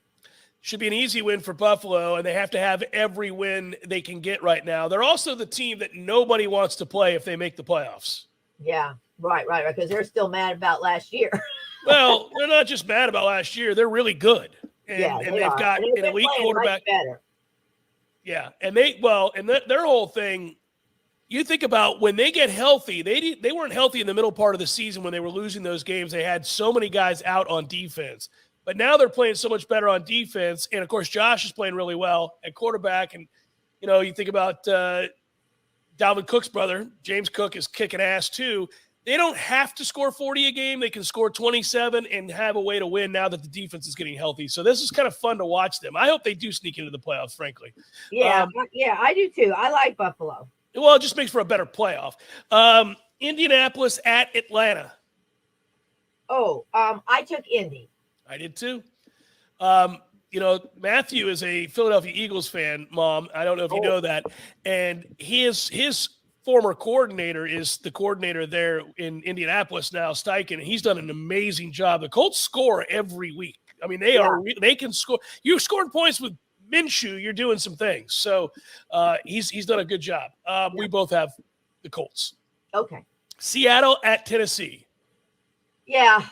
Should be an easy win for Buffalo, and they have to have every win they can get right now. They're also the team that nobody wants to play if they make the playoffs. Yeah, right, because they're still mad about last year. Well, they're not just mad about last year. They're really good. And, and they've got an elite quarterback. Better. Yeah, and their whole thing, you think about when they get healthy, they weren't healthy in the middle part of the season when they were losing those games. They had so many guys out on defense. But now they're playing so much better on defense. And, of course, Josh is playing really well at quarterback. And, you think about Dalvin Cook's brother, James Cook, is kicking ass too. They don't have to score 40 a game. They can score 27 and have a way to win now that the defense is getting healthy. So this is kind of fun to watch them. I hope they do sneak into the playoffs, frankly. Yeah, I do too. I like Buffalo. Well, it just makes for a better playoff. Indianapolis at Atlanta. I took Indy. I did too. Matthew is a Philadelphia Eagles fan, Mom. I don't know if you know that. And his former coordinator is the coordinator there in Indianapolis now, Steichen. And he's done an amazing job. The Colts score every week. I mean, they can score. You're scoring points with Minshew. You're doing some things. So he's done a good job. We both have the Colts. Okay. Seattle at Tennessee. Yeah,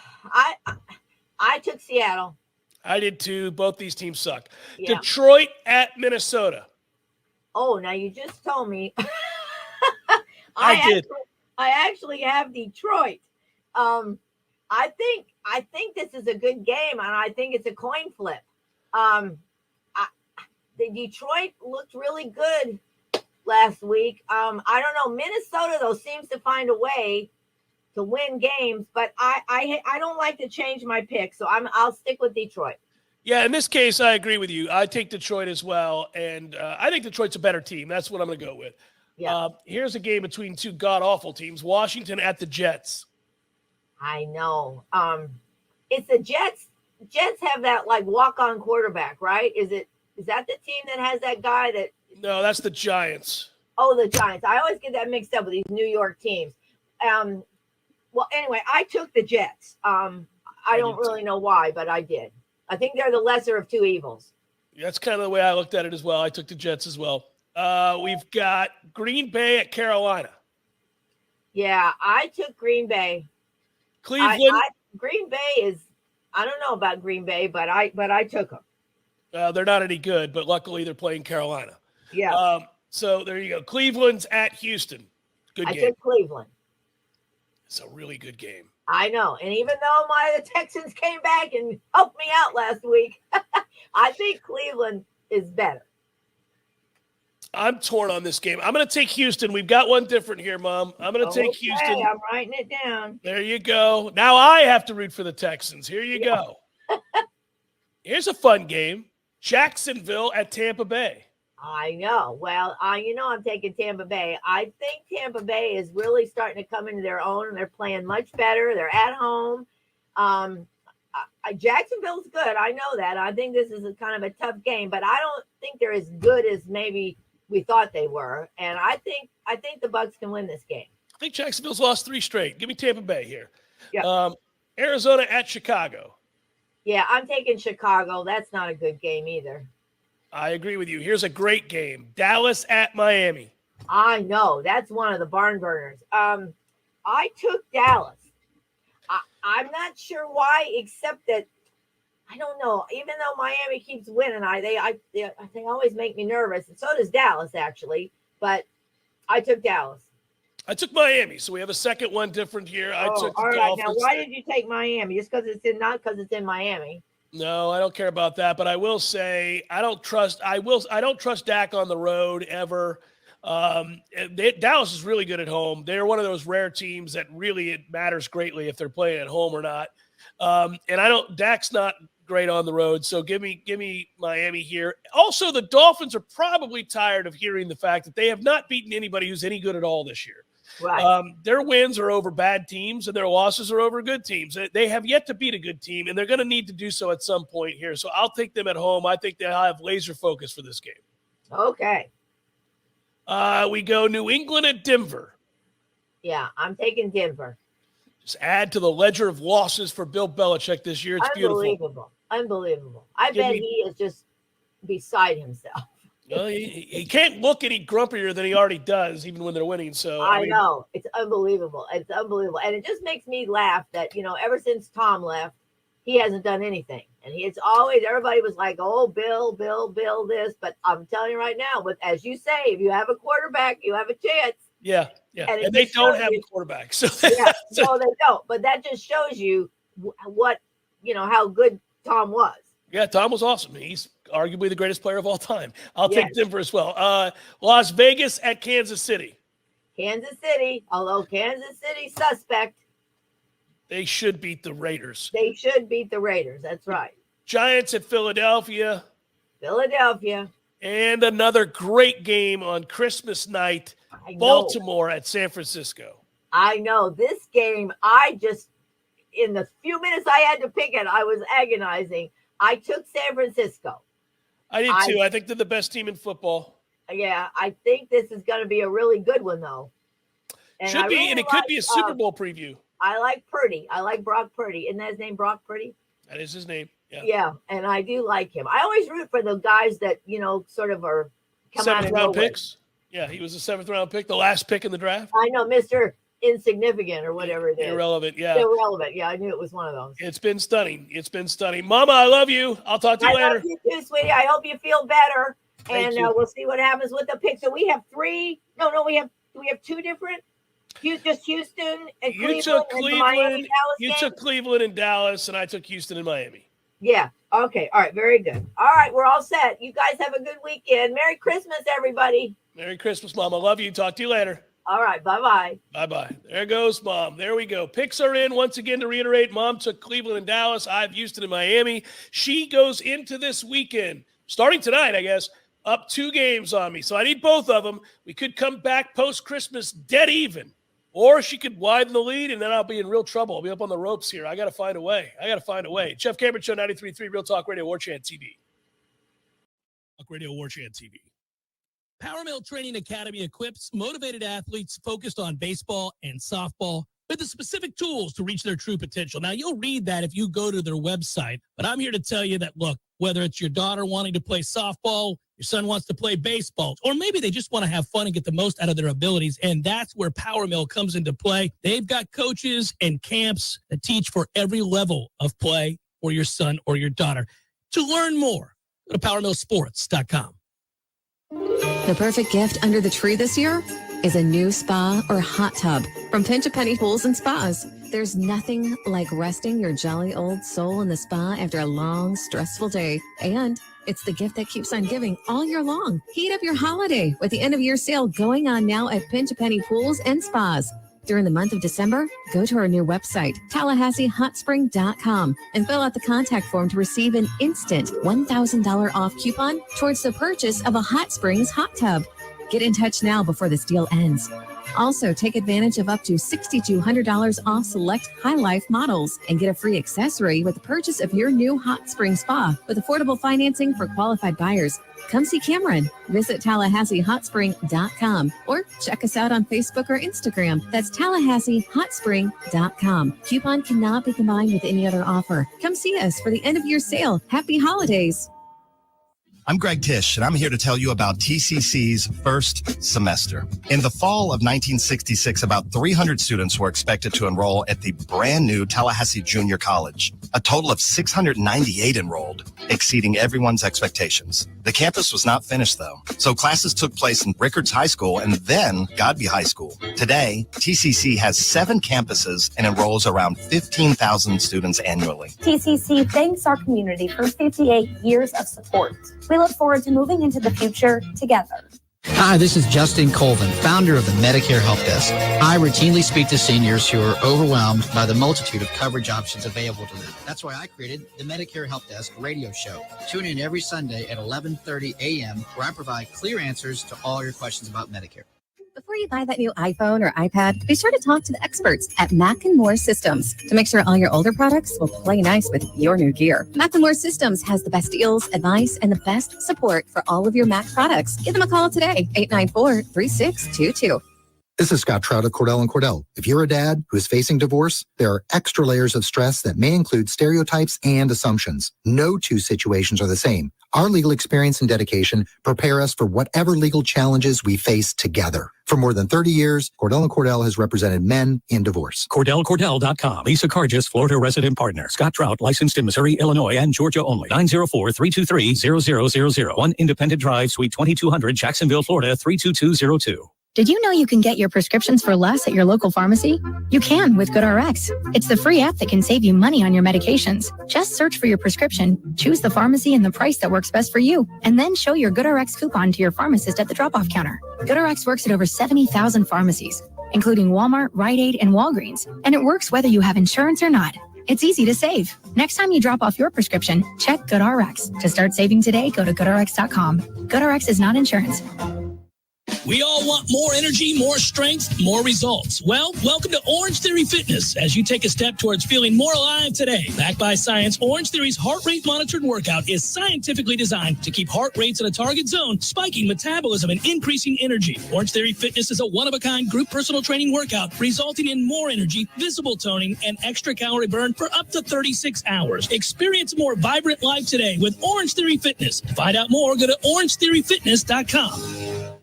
I took Seattle. I did too. Both these teams suck. Yeah. Detroit at Minnesota. Oh, now you just told me. I did. I actually have Detroit. I think this is a good game, and I think it's a coin flip. The Detroit looked really good last week. I don't know. Minnesota though seems to find a way to win games, but I don't like to change my pick, so I'll stick with Detroit. Yeah, in this case, I agree with you. I take Detroit as well, and I think Detroit's a better team. That's what I'm going to go with. Yeah. Here's a game between two god-awful teams, Washington at the Jets. I know. It's the Jets. Jets have that like walk-on quarterback, right? Is that the team that has that guy that? No, that's the Giants. Oh, the Giants. I always get that mixed up with these New York teams. Well, anyway, I took the Jets. I don't really know why, but I did. I think they're the lesser of two evils. That's kind of the way I looked at it as well. I took the Jets as well. We've got Green Bay at Carolina. Yeah, I took Green Bay. Cleveland. Green Bay is. I don't know about Green Bay, but I took them. They're not any good, but luckily they're playing Carolina. Yeah. So there you go. Cleveland's at Houston. Good game. I took Cleveland. It's a really good game. I know. And even though the Texans came back and helped me out last week, I think Cleveland is better. I'm torn on this game. I'm going to take Houston. We've got one different here, Mom. I'm going to take Houston. I'm writing it down. There you go. Now I have to root for the Texans. Here you go. Here's a fun game. Jacksonville at Tampa Bay. I know. Well, I'm taking Tampa Bay. I think Tampa Bay is really starting to come into their own, and they're playing much better. They're at home. Jacksonville's good. I know that. I think this is a kind of a tough game, but I don't think they're as good as maybe we thought they were. And I think the Bucs can win this game. I think Jacksonville's lost 3 straight. Give me Tampa Bay here. Yeah. Arizona at Chicago. Yeah, I'm taking Chicago. That's not a good game either. I agree with you. Here's a great game. Dallas at Miami. I know. That's one of the barn burners. I took Dallas. I'm not sure why, except that I don't know. Even though Miami keeps winning, they always make me nervous, and so does Dallas actually. But I took Dallas. I took Miami, so we have a second one different here. I took the all right. Dolphins. Now, why did you take Miami? Just because not because it's in Miami. No, I don't care about that. But I will say I don't trust Dak on the road ever. Dallas is really good at home. They're one of those rare teams that really it matters greatly if they're playing at home or not. And Dak's not great on the road, so give me Miami here. Also, the Dolphins are probably tired of hearing the fact that they have not beaten anybody who's any good at all this year. Right. Their wins are over bad teams, and their losses are over good teams. They have yet to beat a good team, and they're going to need to do so at some point here. So I'll take them at home. I think they'll have laser focus for this game. Okay. We go New England at Denver. Yeah, I'm taking Denver. Just add to the ledger of losses for Bill Belichick this year. It's beautiful. Unbelievable. I bet he is just beside himself. Well, he can't look any grumpier than he already does, even when they're winning. So I know. It's unbelievable. And it just makes me laugh that, ever since Tom left, he hasn't done anything. And it's always, everybody was like, oh, Bill, this. But I'm telling you right now, as you say, if you have a quarterback, you have a chance. Yeah. And they don't have a quarterback. So no, they don't. But that just shows you what, how good Tom was. Yeah, Tom was awesome. He's arguably the greatest player of all time. I'll take Denver as well. Las Vegas at Kansas City. Kansas City, although Kansas City suspect. They should beat the Raiders. That's right. Giants at Philadelphia. And another great game on Christmas night. Baltimore at San Francisco. I know. This game, in the few minutes I had to pick it, I was agonizing. I took San Francisco. I did too. I think they're the best team in football. Yeah, I think this is going to be a really good one, though. And Should be, and it could be a Super Bowl preview. I like Purdy. I like Brock Purdy. Isn't that his name, Brock Purdy? That is his name. Yeah, and I do like him. I always root for the guys that, sort of are come out of nowhere. Seventh round picks? Yeah, he was a 7th round pick, the last pick in the draft. I know, Mr. Insignificant or whatever it is. Irrelevant, yeah. Irrelevant, yeah. I knew it was one of those. It's been stunning. Mama, I love you. I'll talk to you later. I love you too, sweetie. I hope you feel better. Thank and you. We'll see what happens with the picks. So we have three. No, we have 2 different. Just Houston and You took Cleveland. You took Cleveland and Dallas, and I took Houston and Miami. Yeah. Okay. All right. Very good. All right. We're all set. You guys have a good weekend. Merry Christmas, everybody. Merry Christmas, Mom. I love you. Talk to you later. All right. Bye-bye. Bye-bye. There goes Mom. There we go. Picks are in. Once again, to reiterate, Mom took Cleveland and Dallas. I have Houston and Miami. She goes into this weekend, starting tonight, I guess, up 2 games on me. So I need both of them. We could come back post-Christmas dead even. Or she could widen the lead, and then I'll be in real trouble. I'll be up on the ropes here. I got to find a way. Jeff Cameron Show, 93.3, Real Talk Radio, Warchant TV. Talk Radio, Warchant TV. Power Mill Training Academy equips motivated athletes focused on baseball and softball with the specific tools to reach their true potential. Now, you'll read that if you go to their website, but I'm here to tell you that, look, whether it's your daughter wanting to play softball, your son wants to play baseball, or maybe they just want to have fun and get the most out of their abilities, and that's where Power Mill comes into play. They've got coaches and camps that teach for every level of play for your son or your daughter. To learn more, go to PowerMillSports.com. The perfect gift under the tree this year is a new spa or hot tub from Pinch a Penny Pools and Spas. There's nothing like resting your jolly old soul in the spa after a long, stressful day. And it's the gift that keeps on giving all year long. Heat up your holiday with the end-of-year sale going on now at Pinch a Penny Pools and Spas. During the month of December, go to our new website, TallahasseeHotSpring.com, and fill out the contact form to receive an instant $1,000 off coupon towards the purchase of a Hot Springs hot tub. Get in touch now before this deal ends. Also, take advantage of up to $6,200 off select High Life models and get a free accessory with the purchase of your new hot spring spa with affordable financing for qualified buyers. Come see Cameron. Visit TallahasseeHotSpring.com or check us out on Facebook or Instagram. That's TallahasseeHotSpring.com. Coupon cannot be combined with any other offer. Come see us for the end of year sale. Happy holidays. I'm Greg Tisch, and I'm here to tell you about TCC's first semester. In the fall of 1966, about 300 students were expected to enroll at the brand new Tallahassee Junior College. A total of 698 enrolled, exceeding everyone's expectations. The campus was not finished, though, so classes took place in Rickards High School and then Godby High School. Today, TCC has 7 campuses and enrolls around 15,000 students annually. TCC thanks our community for 58 years of support. We look forward to moving into the future together. Hi, this is Justin Colvin, founder of the Medicare Help Desk. I routinely speak to seniors who are overwhelmed by the multitude of coverage options available to them. That's why I created the Medicare Help Desk radio show. Tune in every Sunday at 11:30 a.m. where I provide clear answers to all your questions about Medicare. Before you buy that new iPhone or iPad, be sure to talk to the experts at Mac & More Systems to make sure all your older products will play nice with your new gear. Mac & More Systems has the best deals, advice, and the best support for all of your Mac products. Give them a call today, 894-3622. This is Scott Trout of Cordell & Cordell. If you're a dad who is facing divorce, there are extra layers of stress that may include stereotypes and assumptions. No 2 situations are the same. Our legal experience and dedication prepare us for whatever legal challenges we face together. For more than 30 years, Cordell & Cordell has represented men in divorce. CordellCordell.com. Lisa Cargis, Florida resident partner. Scott Trout, licensed in Missouri, Illinois, and Georgia only. 904-323-0000. 1 Independent Drive, Suite 2200, Jacksonville, Florida, 32202. Did you know you can get your prescriptions for less at your local pharmacy? You can with GoodRx. It's the free app that can save you money on your medications. Just search for your prescription, choose the pharmacy and the price that works best for you, and then show your GoodRx coupon to your pharmacist at the drop-off counter. GoodRx works at over 70,000 pharmacies, including Walmart, Rite Aid, and Walgreens, and it works whether you have insurance or not. It's easy to save. Next time you drop off your prescription, check GoodRx. To start saving today, go to GoodRx.com. GoodRx is not insurance. We all want more energy, more strength, more results. Well, welcome to Orange Theory Fitness as you take a step towards feeling more alive today. Backed by science, Orange Theory's heart rate monitored workout is scientifically designed to keep heart rates in a target zone, spiking metabolism and increasing energy. Orange Theory Fitness is a one-of-a-kind group personal training workout resulting in more energy, visible toning, and extra calorie burn for up to 36 hours. Experience a more vibrant life today with Orange Theory Fitness. To find out more, go to orangetheoryfitness.com.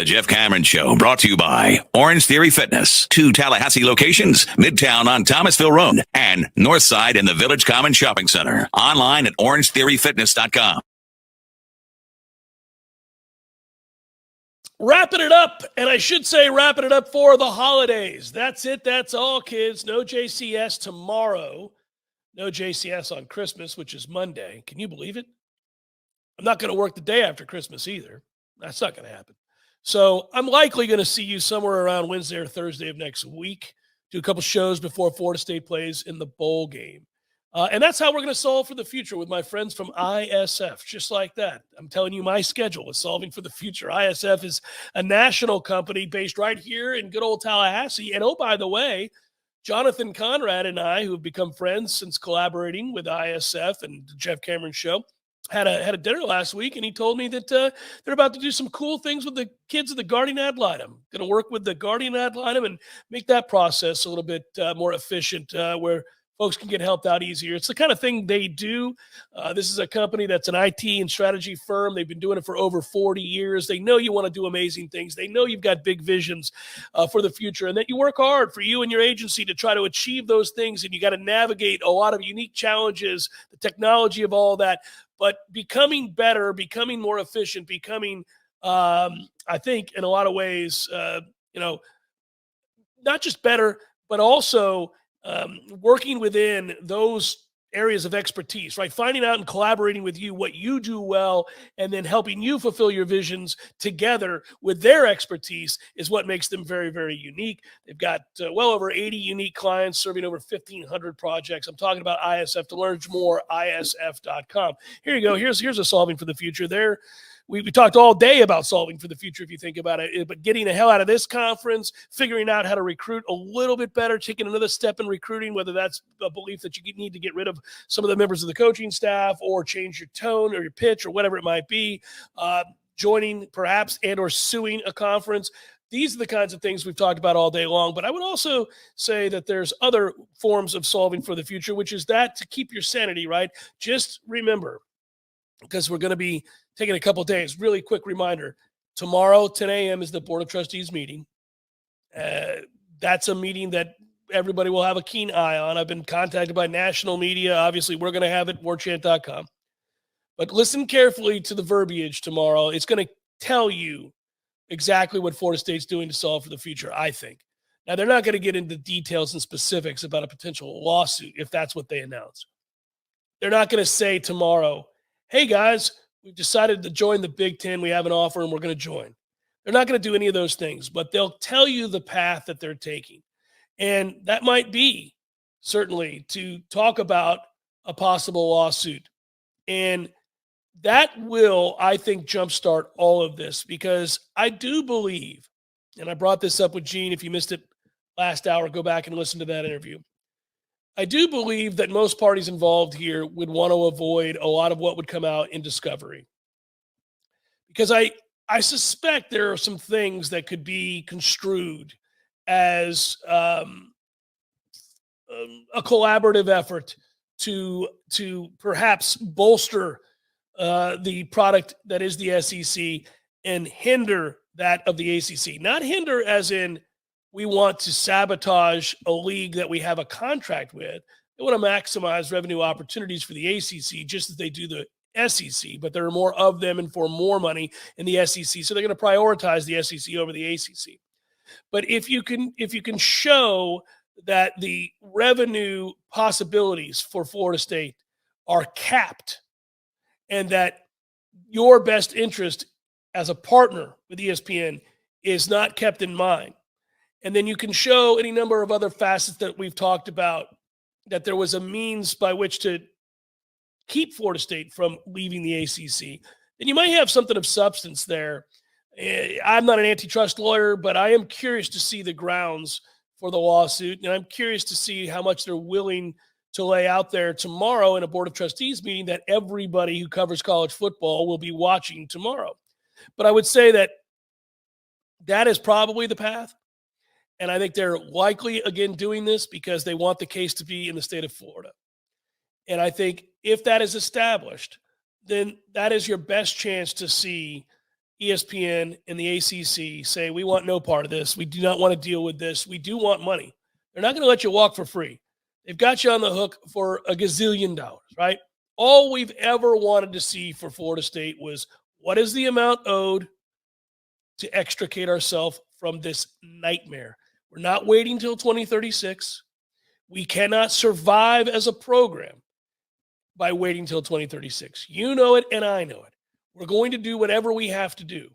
The Jeff Cameron Show, brought to you by Orange Theory Fitness. 2 Tallahassee locations, Midtown on Thomasville Road and Northside in the Village Common Shopping Center. Online at orangetheoryfitness.com. Wrapping it up, and I should say wrapping it up for the holidays. That's it. That's all, kids. No JCS tomorrow. No JCS on Christmas, which is Monday. Can you believe it? I'm not going to work the day after Christmas either. That's not going to happen. So I'm likely going to see you somewhere around Wednesday or Thursday of next week. Do a couple shows before Florida State plays in the bowl game. And that's how we're going to solve for the future with my friends from ISF, just like that. I'm telling you my schedule is solving for the future. ISF is a national company based right here in good old Tallahassee. And oh, by the way, Jonathan Conrad and I, who have become friends since collaborating with ISF and the Jeff Cameron Show, had a dinner last week, and he told me that they're about to do some cool things with the kids of the Guardian Ad Litem. Going to work with the Guardian Ad Litem and make that process a little bit more efficient, where folks can get helped out easier. It's the kind of thing they do. This is a company that's an IT and strategy firm. They've been doing it for over 40 years. They know you want to do amazing things. They know you've got big visions for the future, and that you work hard for you and your agency to try to achieve those things. And you got to navigate a lot of unique challenges, the technology of all that, but becoming better, becoming more efficient, becoming, I think, in a lot of ways, not just better, but also working within those areas of expertise, right? Finding out and collaborating with you what you do well, and then helping you fulfill your visions together with their expertise is what makes them very, very unique. They've got well over 80 unique clients serving over 1,500 projects. I'm talking about ISF. To learn more, isf.com. Here you go. Here's a solving for the future. We talked all day about solving for the future, if you think about it, but getting the hell out of this conference, figuring out how to recruit a little bit better, taking another step in recruiting, whether that's a belief that you need to get rid of some of the members of the coaching staff or change your tone or your pitch or whatever it might be, joining perhaps and or suing a conference. These are the kinds of things we've talked about all day long. But I would also say that there's other forms of solving for the future, which is that to keep your sanity, right? Just remember, because we're going to be taking a couple of days, really quick reminder, tomorrow, 10 a.m. is the Board of Trustees meeting. That's a meeting that everybody will have a keen eye on. I've been contacted by national media. Obviously, we're going to have it at warchant.com. But listen carefully to the verbiage tomorrow. It's going to tell you exactly what Florida State's doing to solve for the future, I think. Now, they're not going to get into details and specifics about a potential lawsuit if that's what they announce. They're not going to say tomorrow, hey, guys, we've decided to join the Big Ten. We have an offer and we're going to join. They're not going to do any of those things, but they'll tell you the path that they're taking. And that might be certainly to talk about a possible lawsuit. And that will, I think, jumpstart all of this, because I do believe, and I brought this up with Gene, if you missed it last hour, go back and listen to that interview. I do believe that most parties involved here would want to avoid a lot of what would come out in discovery, because I suspect there are some things that could be construed as a collaborative effort to perhaps bolster the product that is the SEC and hinder that of the ACC. Not hinder as in we want to sabotage a league that we have a contract with. They want to maximize revenue opportunities for the ACC just as they do the SEC, but there are more of them and for more money in the SEC. So they're going to prioritize the SEC over the ACC. But if you can show that the revenue possibilities for Florida State are capped, and that your best interest as a partner with ESPN is not kept in mind, and then you can show any number of other facets that we've talked about, that there was a means by which to keep Florida State from leaving the ACC, then you might have something of substance there. I'm not an antitrust lawyer, but I am curious to see the grounds for the lawsuit, and I'm curious to see how much they're willing to lay out there tomorrow in a Board of Trustees meeting that everybody who covers college football will be watching tomorrow. But I would say that is probably the path. And I think they're likely, again, doing this because they want the case to be in the state of Florida. And I think if that is established, then that is your best chance to see ESPN and the ACC say, we want no part of this. We do not want to deal with this. We do want money. They're not going to let you walk for free. They've got you on the hook for $1 gazillion, right? All we've ever wanted to see for Florida State was, what is the amount owed to extricate ourselves from this nightmare? We're not waiting till 2036. We cannot survive as a program by waiting till 2036. You know it, and I know it. We're going to do whatever we have to do.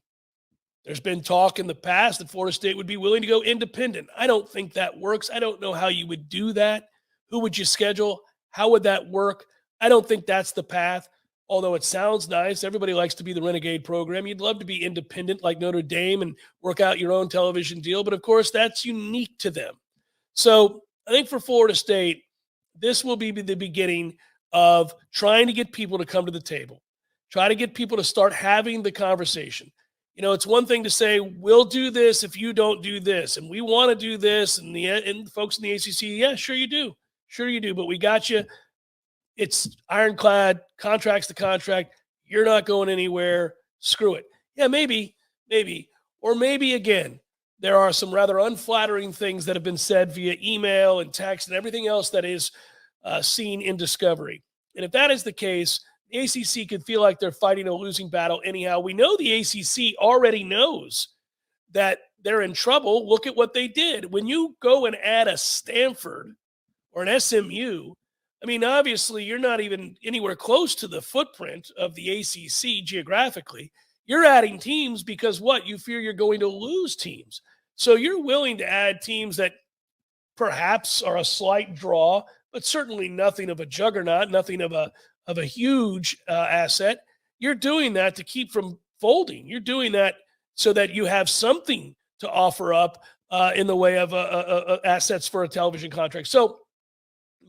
There's been talk in the past that Florida State would be willing to go independent. I don't think that works. I don't know how you would do that. Who would you schedule? How would that work? I don't think that's the path, although it sounds nice. Everybody likes to be the renegade program. You'd love to be independent like Notre Dame and work out your own television deal, but of course that's unique to them. So I think for Florida State, this will be the beginning of trying to get people to come to the table, try to get people to start having the conversation. You know, it's one thing to say, we'll do this if you don't do this, and we want to do this, and the folks in the ACC, yeah, sure you do. Sure you do, but we got you. It's ironclad, contract's the contract. You're not going anywhere. Screw it. Yeah, maybe. Or maybe, again, there are some rather unflattering things that have been said via email and text and everything else that is seen in Discovery. And if that is the case, the ACC could feel like they're fighting a losing battle anyhow. We know the ACC already knows that they're in trouble. Look at what they did. When you go and add a Stanford or an SMU, I mean, obviously, you're not even anywhere close to the footprint of the ACC geographically. You're adding teams because what? You fear you're going to lose teams. So you're willing to add teams that perhaps are a slight draw, but certainly nothing of a juggernaut, nothing of a huge asset. You're doing that to keep from folding. You're doing that so that you have something to offer up in the way of assets for a television contract. So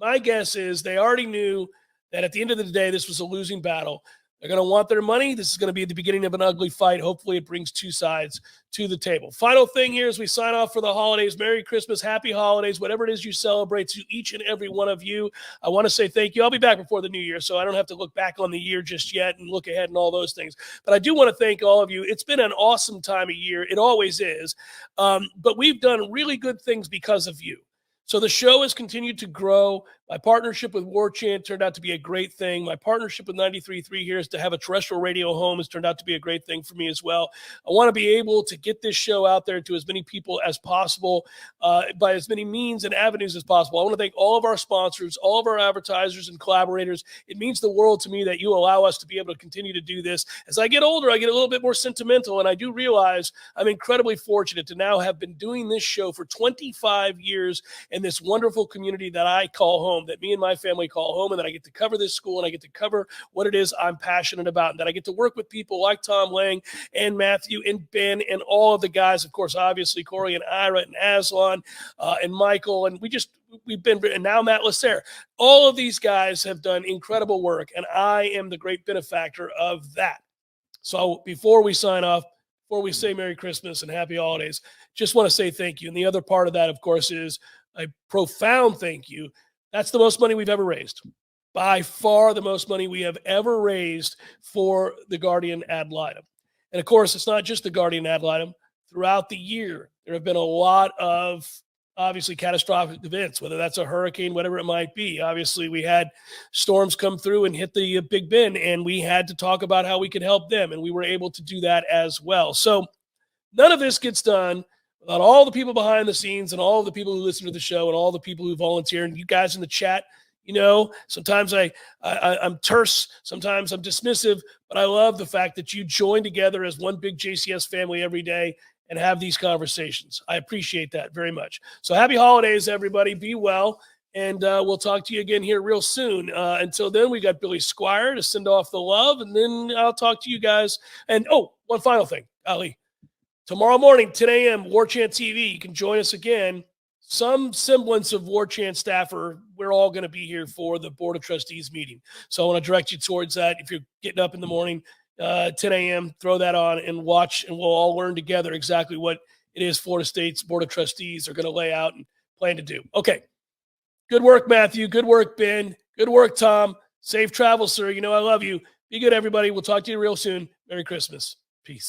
my guess is they already knew that at the end of the day, this was a losing battle. They're going to want their money. This is going to be the beginning of an ugly fight. Hopefully it brings two sides to the table. Final thing here as we sign off for the holidays. Merry Christmas, happy holidays, whatever it is you celebrate, to each and every one of you. I want to say thank you. I'll be back before the new year, so I don't have to look back on the year just yet and look ahead and all those things. But I do want to thank all of you. It's been an awesome time of year. It always is. But we've done really good things because of you. So the show has continued to grow. My partnership with Warchant turned out to be a great thing. My partnership with 93.3 here is to have a terrestrial radio home has turned out to be a great thing for me as well. I want to be able to get this show out there to as many people as possible by as many means and avenues as possible. I want to thank all of our sponsors, all of our advertisers and collaborators. It means the world to me that you allow us to be able to continue to do this. As I get older, I get a little bit more sentimental, and I do realize I'm incredibly fortunate to now have been doing this show for 25 years in this wonderful community that I call home, that me and my family call home, and that I get to cover this school and I get to cover what it is I'm passionate about, and that I get to work with people like Tom Lang and Matthew and Ben and all of the guys, of course, obviously Corey and Ira and Aslan and Michael, and we've been, and now Matt Lasser. All of these guys have done incredible work, and I am the great benefactor of that. So before we sign off, before we say Merry Christmas and Happy Holidays, just want to say thank you. And the other part of that, of course, is a profound thank you. That's the most money we've ever raised. By far the most money we have ever raised for the Guardian ad litem. And of course, it's not just the Guardian ad litem. Throughout the year, there have been a lot of obviously catastrophic events, whether that's a hurricane, whatever it might be. Obviously, we had storms come through and hit the Big Bend, and we had to talk about how we could help them, and we were able to do that as well. So none of this gets done without all the people behind the scenes and all of the people who listen to the show and all the people who volunteer, and you guys in the chat. You know, sometimes I'm terse, sometimes I'm dismissive, but I love the fact that you join together as one big JCS family every day and have these conversations. I appreciate that very much. So happy holidays, everybody. Be well, and we'll talk to you again here real soon. Until then, we got Billy Squire to send off the love, and then I'll talk to you guys. And, one final thing, Ali. Tomorrow morning, 10 a.m., Warchant TV. You can join us again. Some semblance of Warchant staffer, we're all going to be here for the Board of Trustees meeting. So I want to direct you towards that. If you're getting up in the morning, 10 a.m., throw that on and watch, and we'll all learn together exactly what it is Florida State's Board of Trustees are going to lay out and plan to do. Okay. Good work, Matthew. Good work, Ben. Good work, Tom. Safe travels, sir. You know I love you. Be good, everybody. We'll talk to you real soon. Merry Christmas. Peace.